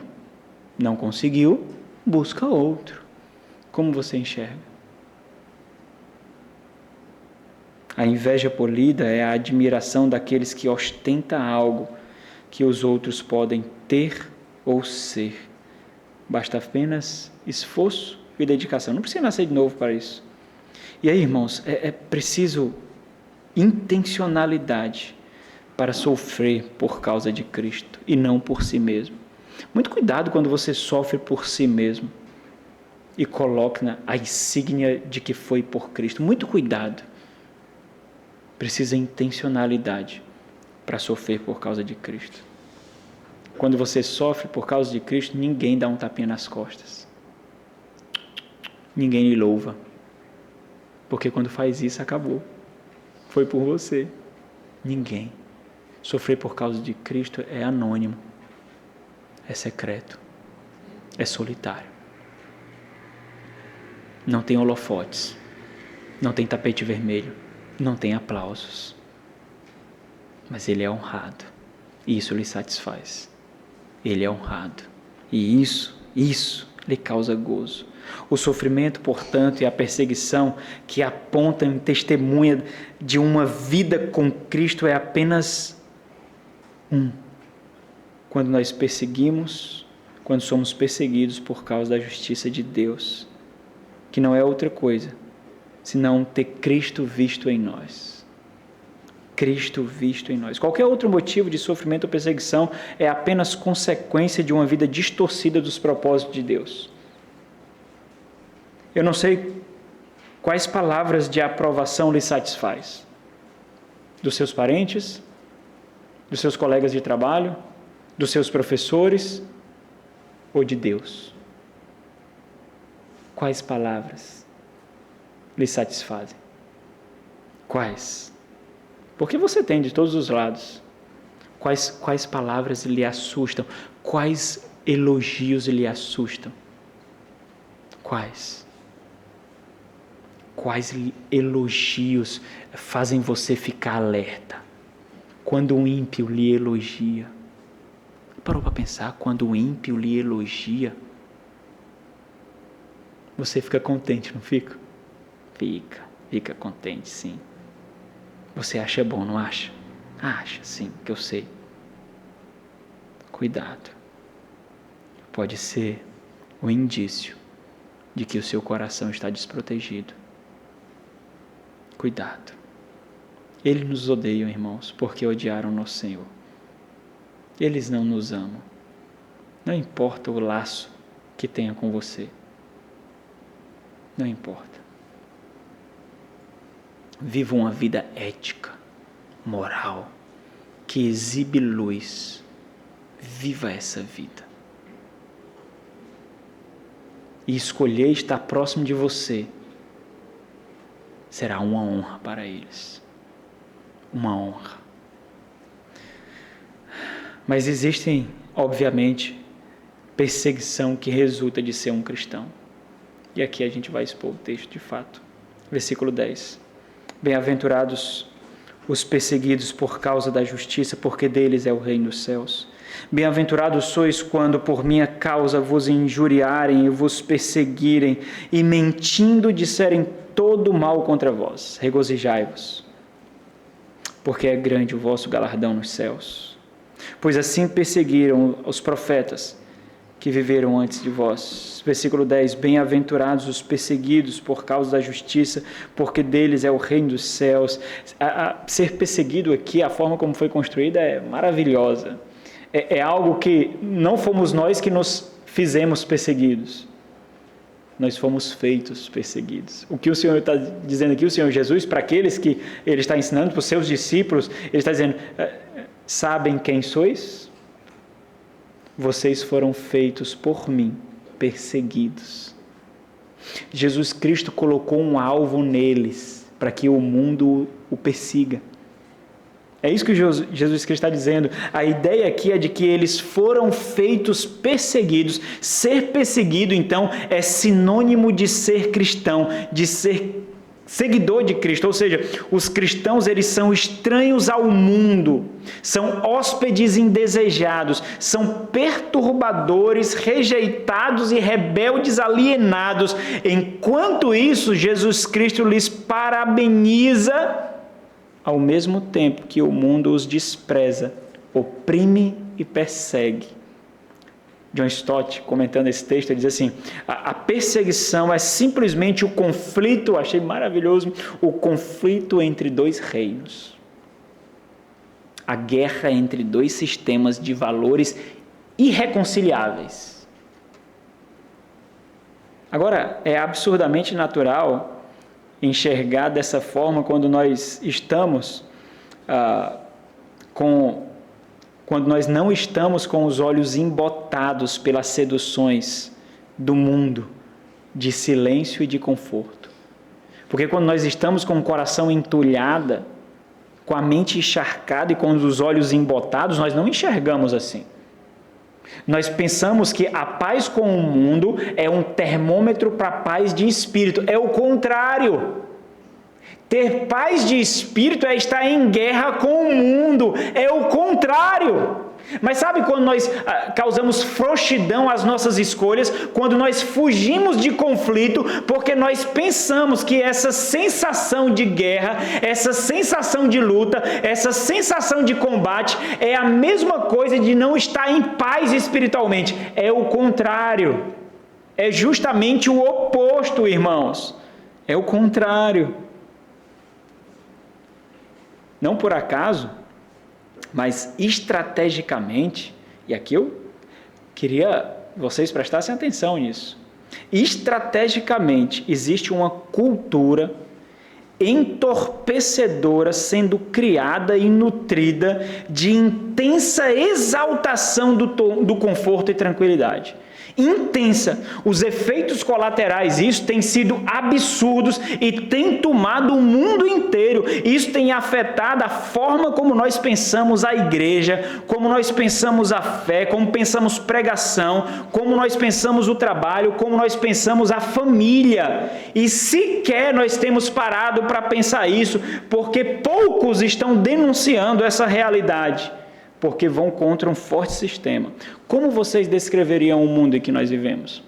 Não conseguiu? Busca outro. Como você enxerga? A inveja polida é a admiração daqueles que ostentam algo que os outros podem ter ou ser. Basta apenas esforço e dedicação. Não precisa nascer de novo para isso. E aí, irmãos, é preciso intencionalidade para sofrer por causa de Cristo e não por si mesmo. Muito cuidado quando você sofre por si mesmo e coloca a insígnia de que foi por Cristo. Muito cuidado. Precisa intencionalidade para sofrer por causa de Cristo. Quando você sofre por causa de Cristo, ninguém dá um tapinha nas costas. Ninguém lhe louva. Porque quando faz isso, acabou. Foi por você. Ninguém. Sofrer por causa de Cristo é anônimo. É secreto. É solitário. Não tem holofotes. Não tem tapete vermelho. Não tem aplausos, mas ele é honrado, e isso lhe satisfaz. Ele é honrado, e isso lhe causa gozo. O sofrimento, portanto, e a perseguição que apontam em testemunha de uma vida com Cristo é apenas quando nós quando somos perseguidos por causa da justiça de Deus, que não é outra coisa senão ter Cristo visto em nós. Cristo visto em nós. Qualquer outro motivo de sofrimento ou perseguição é apenas consequência de uma vida distorcida dos propósitos de Deus. Eu não sei quais palavras de aprovação lhe satisfaz. Dos seus parentes? Dos seus colegas de trabalho? Dos seus professores? Ou de Deus? Quais palavras lhe satisfazem? Quais? Porque você tem de todos os lados. Quais palavras lhe assustam? Quais elogios lhe assustam? Quais? Quais elogios fazem você ficar alerta? Quando um ímpio lhe elogia. Parou para pensar? Quando o ímpio lhe elogia, você fica contente, não fica? Fica contente, sim. Você acha bom, não acha? Acha, sim, que eu sei. Cuidado. Pode ser um indício de que o seu coração está desprotegido. Cuidado. Eles nos odeiam, irmãos, porque odiaram nosso Senhor. Eles não nos amam. Não importa o laço que tenha com você. Não importa. Viva uma vida ética, moral, que exibe luz. Viva essa vida. E escolher estar próximo de você será uma honra para eles. Uma honra. Mas existem, obviamente, perseguição que resulta de ser um cristão. E aqui a gente vai expor o texto de fato. Versículo 10. Bem-aventurados os perseguidos por causa da justiça, porque deles é o reino dos céus. Bem-aventurados sois quando por minha causa vos injuriarem e vos perseguirem, e mentindo disserem todo mal contra vós. Regozijai-vos, porque é grande o vosso galardão nos céus. Pois assim perseguiram os profetas que viveram antes de vós. Versículo 10. Bem-aventurados os perseguidos por causa da justiça, porque deles é o reino dos céus. Ser perseguido aqui, a forma como foi construída é maravilhosa. É algo que não fomos nós que nos fizemos perseguidos. Nós fomos feitos perseguidos. O que o Senhor está dizendo aqui, o Senhor Jesus, para aqueles que Ele está ensinando, para os seus discípulos, Ele está dizendo, sabem quem sois? Vocês foram feitos por mim, perseguidos. Jesus Cristo colocou um alvo neles, para que o mundo o persiga. É isso que Jesus Cristo está dizendo. A ideia aqui é de que eles foram feitos perseguidos. Ser perseguido, então, é sinônimo de ser cristão, de ser seguidor de Cristo. Ou seja, os cristãos, eles são estranhos ao mundo, são hóspedes indesejados, são perturbadores, rejeitados e rebeldes alienados. Enquanto isso, Jesus Cristo lhes parabeniza, ao mesmo tempo que o mundo os despreza, oprime e persegue. John Stott, comentando esse texto, ele diz assim, a perseguição é simplesmente o conflito, achei maravilhoso, o conflito entre dois reinos. A guerra entre dois sistemas de valores irreconciliáveis. Agora, é absurdamente natural enxergar dessa forma quando nós estamos quando nós não estamos com os olhos embotados pelas seduções do mundo, de silêncio e de conforto. Porque quando nós estamos com o coração entulhado, com a mente encharcada e com os olhos embotados, nós não enxergamos assim. Nós pensamos que a paz com o mundo é um termômetro para a paz de espírito. É o contrário. Ter paz de espírito é estar em guerra com o mundo. É o contrário. Mas sabe quando nós causamos frouxidão às nossas escolhas? Quando nós fugimos de conflito, porque nós pensamos que essa sensação de guerra, essa sensação de luta, essa sensação de combate é a mesma coisa de não estar em paz espiritualmente. É o contrário. É justamente o oposto, irmãos. É o contrário. Não por acaso, mas estrategicamente, e aqui eu queria que vocês prestassem atenção nisso. Estrategicamente, existe uma cultura entorpecedora sendo criada e nutrida de intensa exaltação do conforto e tranquilidade. Intensa. Os efeitos colaterais, isso tem sido absurdos e tem tomado o mundo inteiro. Isso tem afetado a forma como nós pensamos a igreja, como nós pensamos a fé, como pensamos pregação, como nós pensamos o trabalho, como nós pensamos a família. E sequer nós temos parado para pensar isso, porque poucos estão denunciando essa realidade, porque vão contra um forte sistema. Como vocês descreveriam o mundo em que nós vivemos?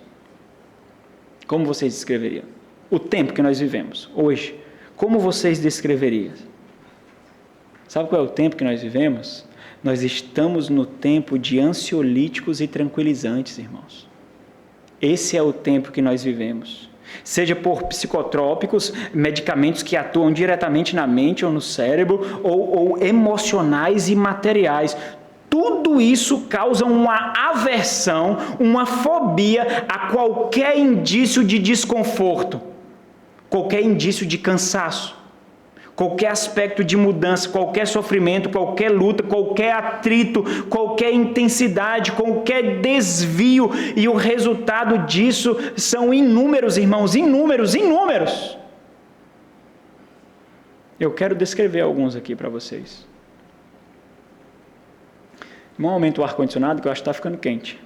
Como vocês descreveriam? O tempo que nós vivemos, hoje. Como vocês descreveriam? Sabe qual é o tempo que nós vivemos? Nós estamos no tempo de ansiolíticos e tranquilizantes, irmãos. Esse é o tempo que nós vivemos. Seja por psicotrópicos, medicamentos que atuam diretamente na mente ou no cérebro, ou emocionais e materiais. Tudo isso causa uma aversão, uma fobia a qualquer indício de desconforto, qualquer indício de cansaço, qualquer aspecto de mudança, qualquer sofrimento, qualquer luta, qualquer atrito, qualquer intensidade, qualquer desvio. E o resultado disso são inúmeros, irmãos, inúmeros. Eu quero descrever alguns aqui para vocês. Vamos aumentar o ar-condicionado, que eu acho que está ficando quente.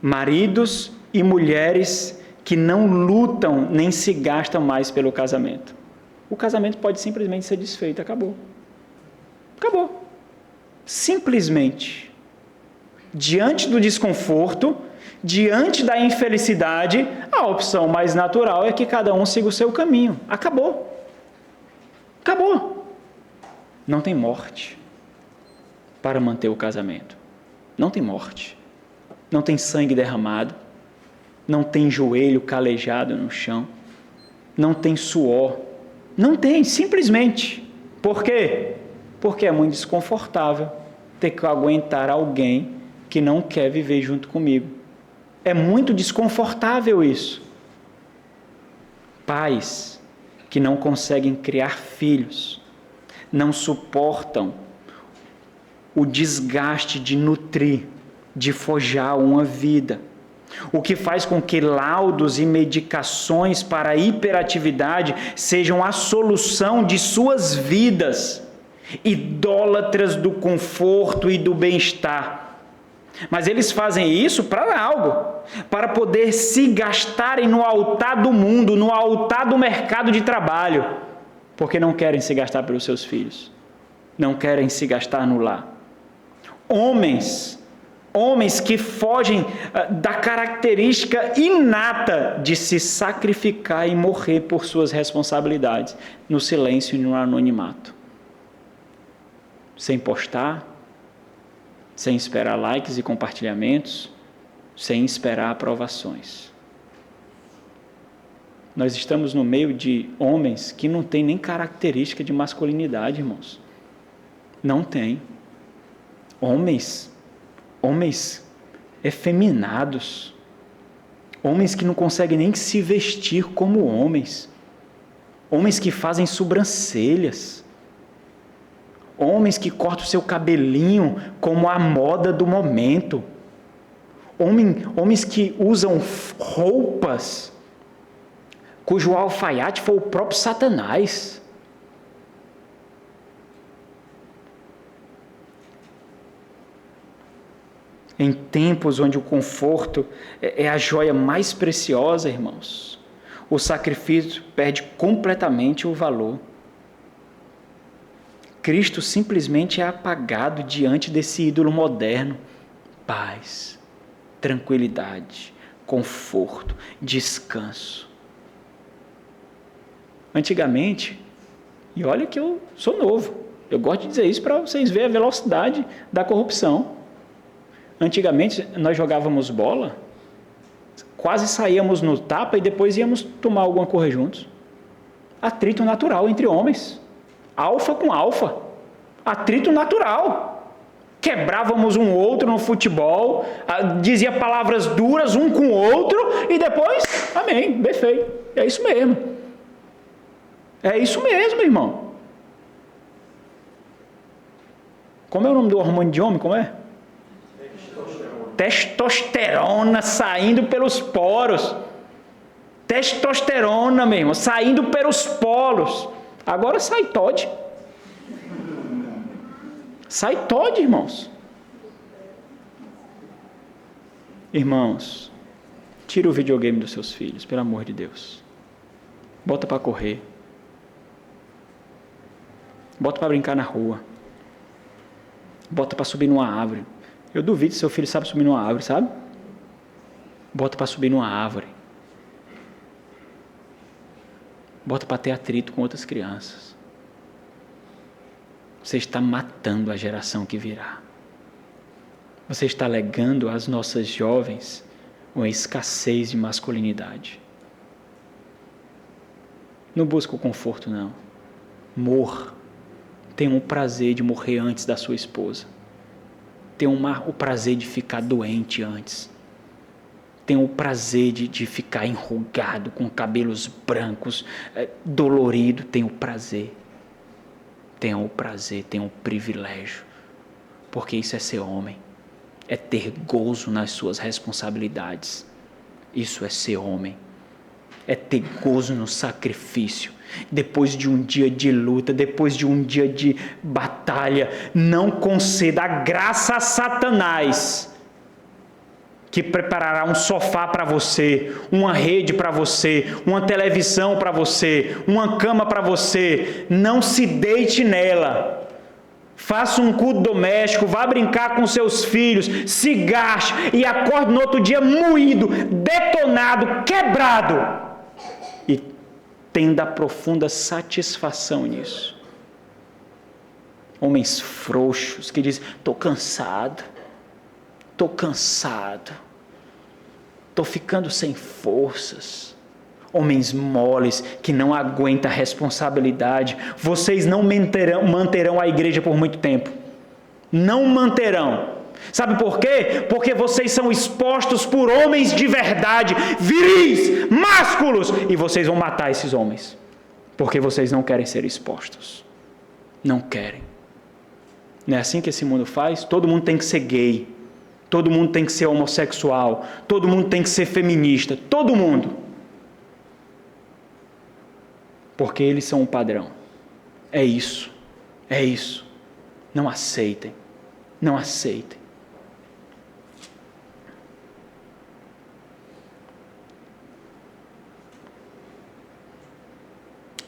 Maridos e mulheres que não lutam nem se gastam mais pelo casamento. O casamento pode simplesmente ser desfeito, acabou. Acabou. Simplesmente. Diante do desconforto, diante da infelicidade, a opção mais natural é que cada um siga o seu caminho. Acabou. Acabou. Não tem morte para manter o casamento. Não tem morte. Não tem sangue derramado. Não tem joelho calejado no chão. Não tem suor. Não tem, simplesmente. Por quê? Porque é muito desconfortável ter que aguentar alguém que não quer viver junto comigo. É muito desconfortável isso. Pais que não conseguem criar filhos, não suportam o desgaste de nutrir, de forjar uma vida. O que faz com que laudos e medicações para a hiperatividade sejam a solução de suas vidas, idólatras do conforto e do bem-estar. Mas eles fazem isso para algo, para poder se gastarem no altar do mundo, no altar do mercado de trabalho, porque não querem se gastar pelos seus filhos, não querem se gastar no lar. Homens que fogem da característica inata de se sacrificar e morrer por suas responsabilidades, no silêncio e no anonimato. Sem postar, sem esperar likes e compartilhamentos, sem esperar aprovações. Nós estamos no meio de homens que não têm nem característica de masculinidade, irmãos. Não tem. Homens efeminados, homens que não conseguem nem se vestir como homens que fazem sobrancelhas, homens que cortam seu cabelinho como a moda do momento, homens que usam roupas cujo alfaiate foi o próprio Satanás. Em tempos onde o conforto é a joia mais preciosa, irmãos, o sacrifício perde completamente o valor. Cristo simplesmente é apagado diante desse ídolo moderno. Paz, tranquilidade, conforto, descanso. Antigamente, e olha que eu sou novo, eu gosto de dizer isso para vocês verem a velocidade da corrupção. Antigamente, nós jogávamos bola quase saíamos no tapa e depois íamos tomar alguma coisa juntos. Atrito natural entre homens. Alfa com alfa. Atrito natural. Quebrávamos um outro no futebol, dizia palavras duras um com o outro e depois, amém, perfeito. É isso mesmo. É isso mesmo, irmão. Como é o nome do hormônio de homem? Como é? Testosterona saindo pelos poros. Testosterona, meu irmão, saindo pelos poros. Agora sai Todd. Sai Todd, irmãos. Irmãos, tira o videogame dos seus filhos, pelo amor de Deus. Bota para correr. Bota para brincar na rua. Bota para subir numa árvore. Eu duvido se seu filho sabe subir numa árvore, sabe? Bota para subir numa árvore. Bota para ter atrito com outras crianças. Você está matando a geração que virá. Você está legando às nossas jovens uma escassez de masculinidade. Não busca o conforto, não. Morra. Tenha o prazer de morrer antes da sua esposa. Tenha o prazer de ficar doente antes. Tenha o prazer de ficar enrugado, com cabelos brancos, dolorido. Tenha o prazer. Tenha o prazer, tenha o privilégio. Porque isso é ser homem. É ter gozo nas suas responsabilidades. Isso é ser homem. É ter gozo no sacrifício. Depois de um dia de luta, depois de um dia de batalha, não conceda a graça a Satanás, que preparará um sofá para você, uma rede para você, uma televisão para você, uma cama para você. Não se deite nela. Faça um culto doméstico, vá brincar com seus filhos, se gaste e acorde no outro dia moído, detonado, quebrado. E tendo a profunda satisfação nisso. Homens frouxos que dizem, estou cansado, estou ficando sem forças. Homens moles que não aguentam a responsabilidade. Vocês não manterão a igreja por muito tempo. Não manterão. Sabe por quê? Porque vocês são expostos por homens de verdade, viris, másculos, e vocês vão matar esses homens, porque vocês não querem ser expostos. Não querem. Não é assim que esse mundo faz? Todo mundo tem que ser gay, todo mundo tem que ser homossexual, todo mundo tem que ser feminista, todo mundo. Porque eles são o padrão. É isso. É isso. Não aceitem. Não aceitem.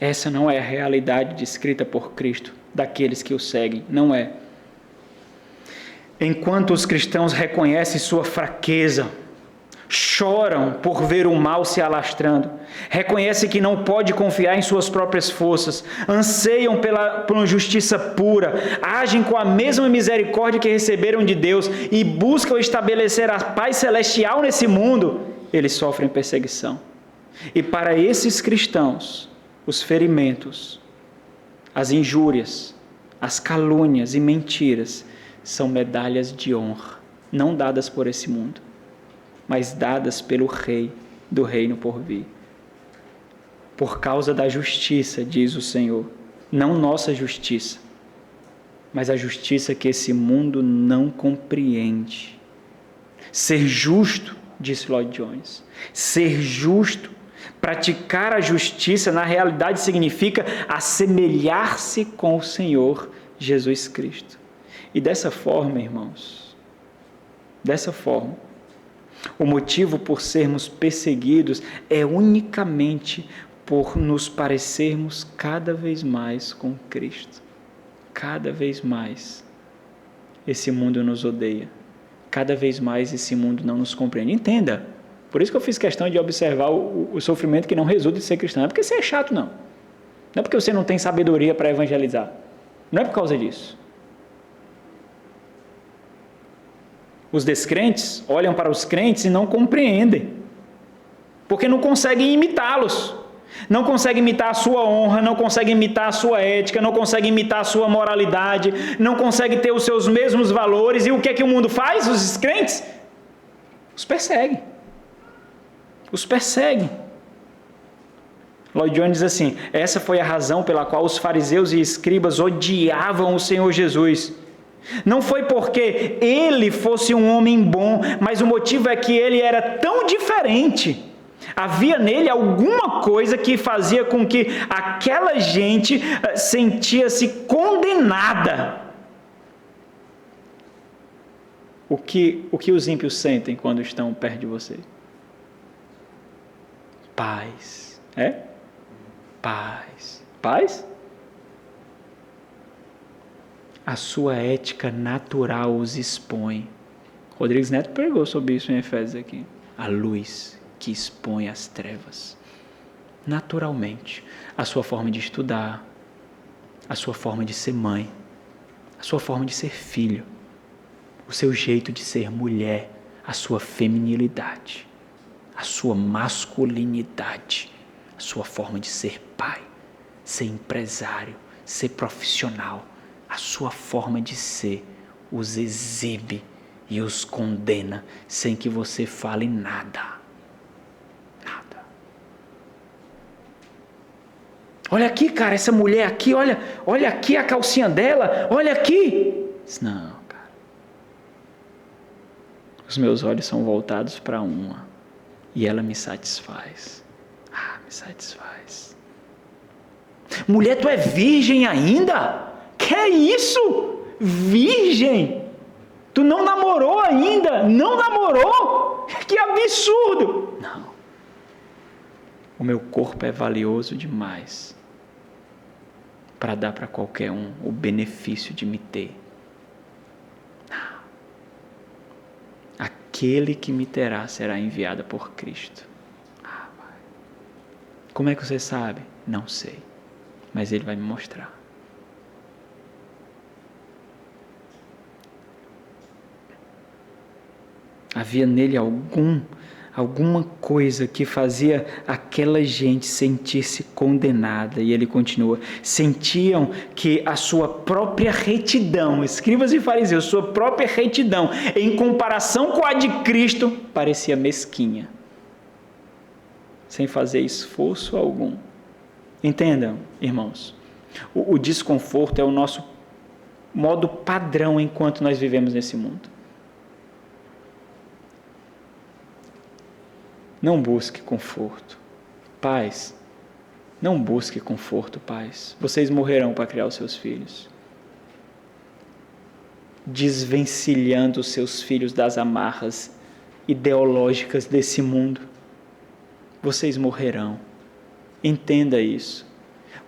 Essa não é a realidade descrita por Cristo, daqueles que o seguem. Não é. Enquanto os cristãos reconhecem sua fraqueza, choram por ver o mal se alastrando, reconhecem que não pode confiar em suas próprias forças, anseiam por uma justiça pura, agem com a mesma misericórdia que receberam de Deus e buscam estabelecer a paz celestial nesse mundo, eles sofrem perseguição. E para esses cristãos, os ferimentos, as injúrias, as calúnias e mentiras são medalhas de honra, não dadas por esse mundo, mas dadas pelo Rei do reino por vir. Por causa da justiça, diz o Senhor, não nossa justiça, mas a justiça que esse mundo não compreende. Ser justo, disse Lloyd Jones, ser justo, praticar a justiça, na realidade significa assemelhar-se com o Senhor Jesus Cristo. E dessa forma, irmãos, dessa forma, o motivo por sermos perseguidos é unicamente por nos parecermos cada vez mais com Cristo. Cada vez mais esse mundo nos odeia. Cada vez mais esse mundo não nos compreende. Entenda, por isso que eu fiz questão de observar o sofrimento que não resulta de ser cristão. Não é porque você é chato, não. Não é porque você não tem sabedoria para evangelizar. Não é por causa disso. Os descrentes olham para os crentes e não compreendem. porque não conseguem imitá-los. Não conseguem imitar a sua honra, não conseguem imitar a sua ética, não conseguem imitar a sua moralidade, não conseguem ter os seus mesmos valores. E o que é que o mundo faz? Os descrentes os perseguem. Os perseguem. Lloyd Jones diz assim: essa foi a razão pela qual os fariseus e escribas odiavam o Senhor Jesus. Não foi porque ele fosse um homem bom, mas o motivo é que ele era tão diferente. Havia nele alguma coisa que fazia com que aquela gente sentia-se condenada. O que os ímpios sentem quando estão perto de você? Paz. É? Paz. Paz? A sua ética natural os expõe. Rodrigues Neto pregou sobre isso em Efésios aqui. A luz que expõe as trevas. Naturalmente. A sua forma de estudar, a sua forma de ser mãe, a sua forma de ser filho, o seu jeito de ser mulher, a sua feminilidade, a sua masculinidade, a sua forma de ser pai, ser empresário, ser profissional, a sua forma de ser os exibe e os condena sem que você fale nada. Nada. Olha aqui, cara, essa mulher aqui, olha aqui a calcinha dela, olha aqui. Não, cara. Os meus olhos são voltados para uma e ela me satisfaz. Me satisfaz. Mulher, tu é virgem ainda? Que é isso? Virgem? Tu não namorou ainda? Não namorou? Que absurdo! Não. O meu corpo é valioso demais para dar para qualquer um o benefício de me ter. Não. Aquele que me terá será enviado por Cristo. Como é que você sabe? Não sei. Mas Ele vai me mostrar. Havia nele alguma coisa que fazia aquela gente sentir-se condenada. E ele continua. Sentiam que a sua própria retidão, escribas e fariseus, sua própria retidão, em comparação com a de Cristo, parecia mesquinha. Sem fazer esforço algum. Entendam, irmãos, o desconforto é o nosso modo padrão enquanto nós vivemos nesse mundo. Não busque conforto. Pais, não busque conforto, pais. Vocês morrerão para criar os seus filhos. Desvencilhando os seus filhos das amarras ideológicas desse mundo. Vocês morrerão. Entenda isso.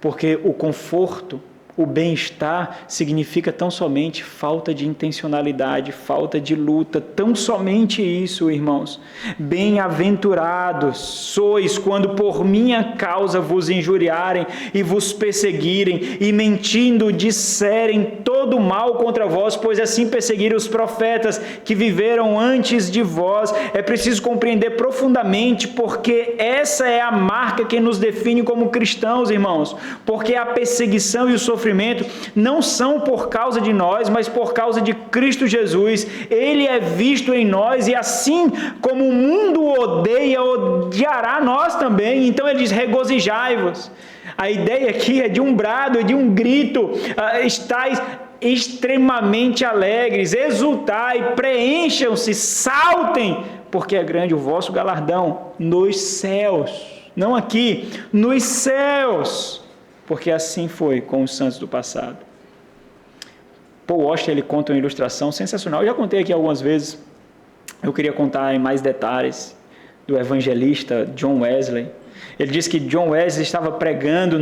Porque o conforto, o bem-estar, significa tão somente falta de intencionalidade, falta de luta. Tão somente isso, irmãos. Bem-aventurados sois quando por minha causa vos injuriarem e vos perseguirem e mentindo disserem todo mal contra vós, pois assim perseguiram os profetas que viveram antes de vós. É preciso compreender profundamente, porque essa é a marca que nos define como cristãos, irmãos. Porque a perseguição e o sofrimento não são por causa de nós, mas por causa de Cristo Jesus. Ele é visto em nós e assim como o mundo odeia, odiará nós também. Então ele diz: regozijai-vos. A ideia aqui é de um brado, é de um grito. Estais extremamente alegres, exultai, preencham-se, saltem, porque é grande o vosso galardão nos céus. Não aqui, nos céus. Porque assim foi com os santos do passado. Paul Washer, ele conta uma ilustração sensacional. Eu já contei aqui algumas vezes. Eu queria contar em mais detalhes do evangelista John Wesley. Ele diz que John Wesley estava pregando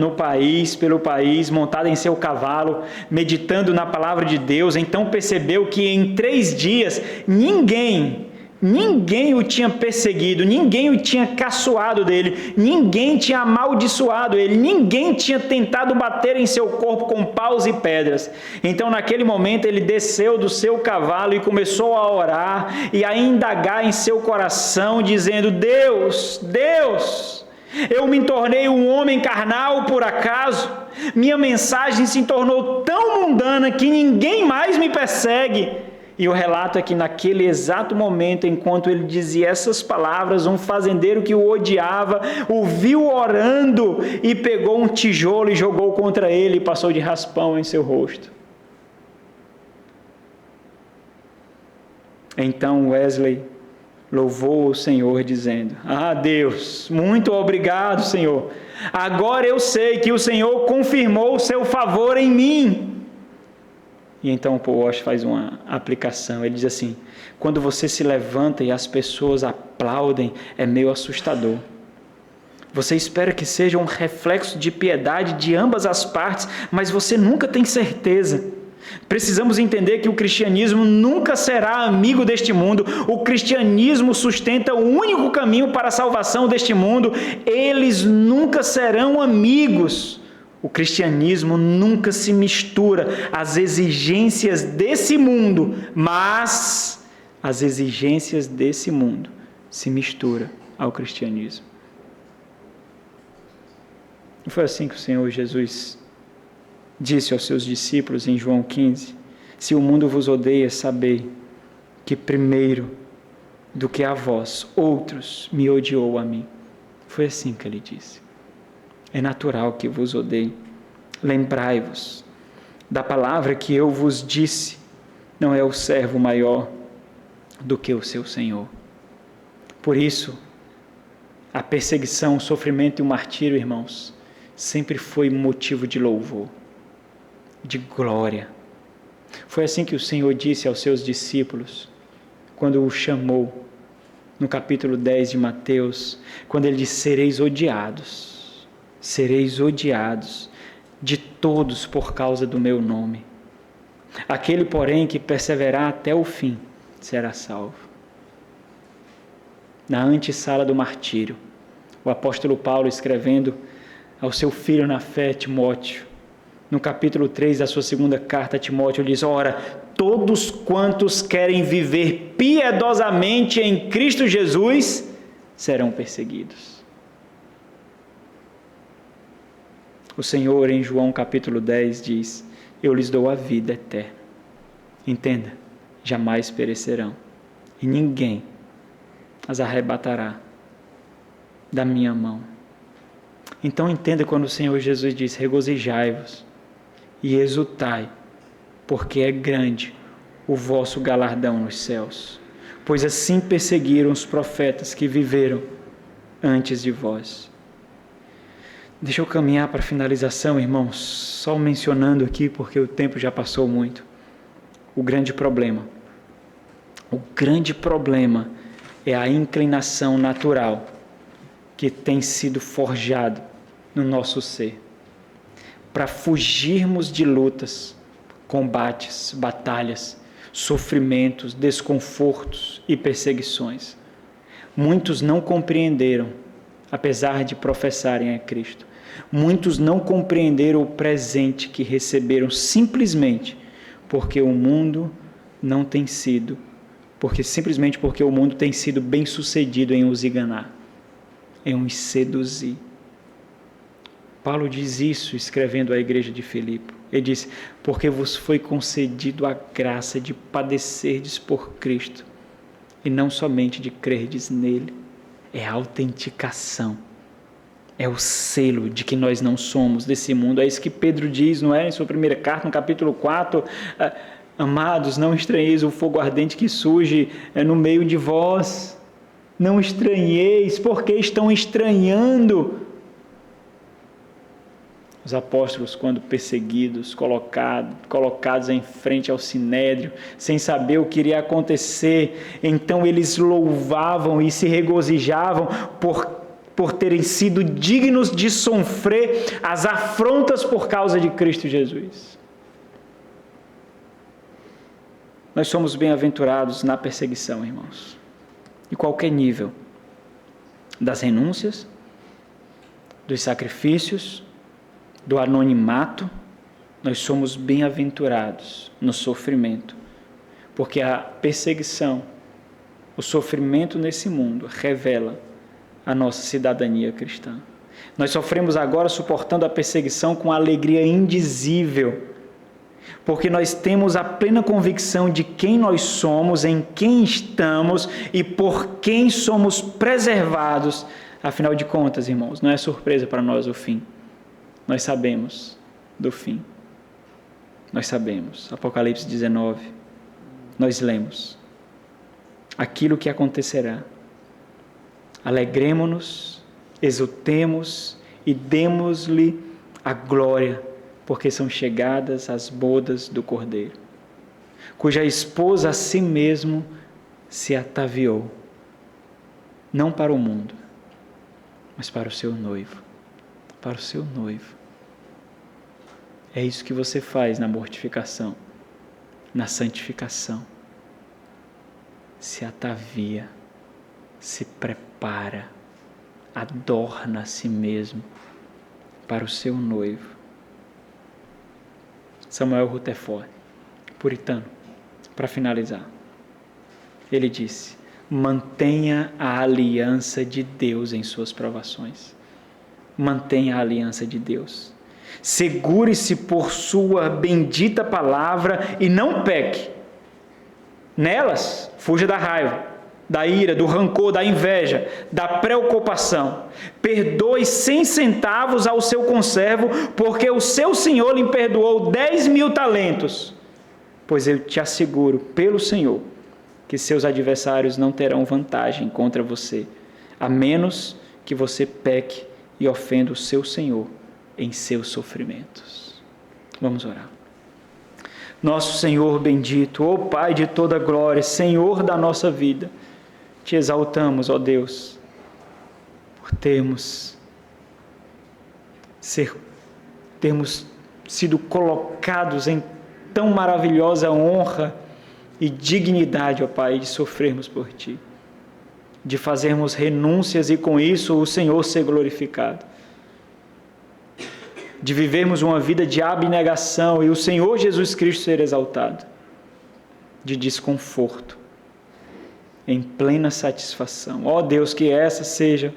pelo país, montado em seu cavalo, meditando na palavra de Deus. Então percebeu que em 3 dias ninguém Ninguém o tinha perseguido, ninguém o tinha caçoado dele, ninguém tinha amaldiçoado ele, ninguém tinha tentado bater em seu corpo com paus e pedras. Então, naquele momento, ele desceu do seu cavalo e começou a orar e a indagar em seu coração, dizendo: Deus, eu me tornei um homem carnal por acaso? Minha mensagem se tornou tão mundana que ninguém mais me persegue. E o relato é que naquele exato momento, enquanto ele dizia essas palavras, um fazendeiro que o odiava, o viu orando e pegou um tijolo e jogou contra ele e passou de raspão em seu rosto. Então Wesley louvou o Senhor dizendo: Deus, muito obrigado, Senhor. Agora eu sei que o Senhor confirmou o seu favor em mim. E então o Paul Washer faz uma aplicação. Ele diz assim: quando você se levanta e as pessoas aplaudem, é meio assustador. Você espera que seja um reflexo de piedade de ambas as partes, mas você nunca tem certeza. Precisamos entender que o cristianismo nunca será amigo deste mundo. O cristianismo sustenta o único caminho para a salvação deste mundo. Eles nunca serão amigos. O cristianismo nunca se mistura às exigências desse mundo, mas as exigências desse mundo se misturam ao cristianismo. Não foi assim que o Senhor Jesus disse aos seus discípulos em João 15: se o mundo vos odeia, sabei que primeiro do que a vós, outros me odiou a mim. Foi assim que ele disse. É natural que vos odeie. Lembrai-vos da palavra que eu vos disse: não é o servo maior do que o seu Senhor. Por isso, a perseguição, o sofrimento e o martírio, irmãos, sempre foi motivo de louvor, de glória. Foi assim que o Senhor disse aos seus discípulos, quando o chamou, no capítulo 10 de Mateus, quando ele disse: sereis odiados de todos por causa do meu nome. Aquele, porém, que perseverar até o fim, será salvo. Na antessala do martírio, o apóstolo Paulo, escrevendo ao seu filho na fé, Timóteo, no capítulo 3 da sua segunda carta a Timóteo, diz: ora, todos quantos querem viver piedosamente em Cristo Jesus serão perseguidos. O Senhor, em João capítulo 10, diz: eu lhes dou a vida eterna. Entenda, jamais perecerão, e ninguém as arrebatará da minha mão. Então entenda quando o Senhor Jesus diz: regozijai-vos e exultai, porque é grande o vosso galardão nos céus, pois assim perseguiram os profetas que viveram antes de vós. Deixa eu caminhar para a finalização, irmãos, só mencionando aqui, porque o tempo já passou muito. O grande problema é a inclinação natural que tem sido forjado no nosso ser, para fugirmos de lutas, combates, batalhas, sofrimentos, desconfortos e perseguições. Muitos não compreenderam, apesar de professarem a Cristo. Muitos não compreenderam o presente que receberam simplesmente porque o mundo não tem sido, simplesmente porque o mundo tem sido bem sucedido em os enganar, em os seduzir. Paulo diz isso escrevendo à igreja de Filipe. Ele diz: porque vos foi concedido a graça de padecerdes por Cristo, e não somente de crerdes nele. É a autenticação, é o selo de que nós não somos desse mundo. É isso que Pedro diz, não é? Em sua primeira carta, no capítulo 4, amados, não estranheis o fogo ardente que surge no meio de vós. Não estranheis, porque estão estranhando. Os apóstolos, quando perseguidos, colocados em frente ao sinédrio, sem saber o que iria acontecer, então eles louvavam e se regozijavam por terem sido dignos de sofrer as afrontas por causa de Cristo Jesus. Nós somos bem-aventurados na perseguição, irmãos. de qualquer nível, das renúncias, dos sacrifícios, do anonimato, nós somos bem-aventurados no sofrimento, porque a perseguição, o sofrimento nesse mundo revela a nossa cidadania cristã. Nós sofremos agora suportando a perseguição com alegria indizível, porque nós temos a plena convicção de quem nós somos, em quem estamos e por quem somos preservados. Afinal de contas, irmãos, não é surpresa para nós o fim. Nós sabemos do fim. Nós sabemos. Apocalipse 19. Nós lemos aquilo que acontecerá. Alegremo-nos, exultemos e demos-lhe a glória, porque são chegadas as bodas do Cordeiro, cuja esposa a si mesmo se ataviou, não para o mundo, mas para o seu noivo, para o seu noivo. É isso que você faz na mortificação, na santificação. Se atavia, se prepara, adorna a si mesmo para o seu noivo. Samuel Rutherford, puritano, para finalizar, ele disse: mantenha a aliança de Deus em suas provações. Mantenha a aliança de Deus. Segure-se por sua bendita palavra e não peque. Nelas, fuja da raiva, da ira, do rancor, da inveja, da preocupação. Perdoe 100 centavos ao seu conservo, porque o seu senhor lhe perdoou 10.000 talentos. Pois eu te asseguro, pelo Senhor, que seus adversários não terão vantagem contra você, a menos que você peque e ofenda o seu Senhor em seus sofrimentos. Vamos orar. Nosso Senhor bendito, ó Pai de toda glória, Senhor da nossa vida, te exaltamos, ó Deus, por termos sido colocados em tão maravilhosa honra e dignidade, ó Pai, de sofrermos por Ti, de fazermos renúncias e com isso o Senhor ser glorificado, de vivermos uma vida de abnegação e o Senhor Jesus Cristo ser exaltado, de desconforto em plena satisfação. Ó Deus, que essa seja,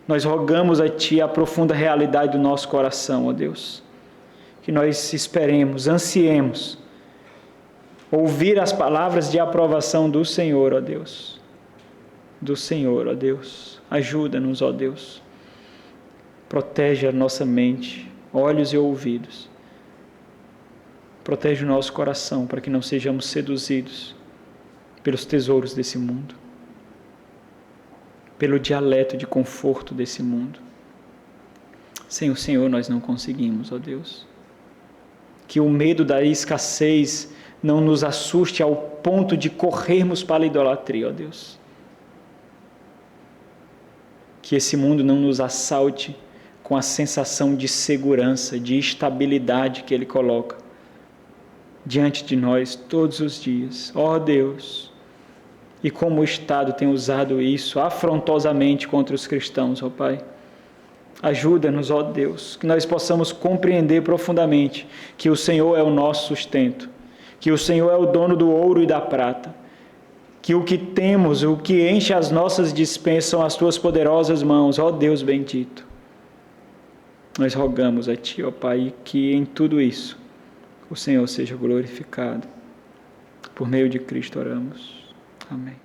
nós rogamos a Ti a profunda realidade do nosso coração, ó Deus, que nós esperemos, ansiemos ouvir as palavras de aprovação do Senhor, ó Deus, do Senhor, ó Deus. Ajuda-nos, ó Deus, protege a nossa mente, olhos e ouvidos, protege o nosso coração para que não sejamos seduzidos pelos tesouros desse mundo, pelo dialeto de conforto desse mundo. Sem o Senhor nós não conseguimos, ó Deus. Que o medo da escassez não nos assuste ao ponto de corrermos para a idolatria, ó Deus. Que esse mundo não nos assalte com a sensação de segurança, de estabilidade que Ele coloca diante de nós todos os dias. Ó Deus, e como o Estado tem usado isso afrontosamente contra os cristãos, ó Pai. Ajuda-nos, ó Deus, que nós possamos compreender profundamente que o Senhor é o nosso sustento, que o Senhor é o dono do ouro e da prata, que o que temos, o que enche as nossas despensas são as Tuas poderosas mãos, ó Deus bendito. Nós rogamos a Ti, ó Pai, que em tudo isso o Senhor seja glorificado. Por meio de Cristo oramos. Amém.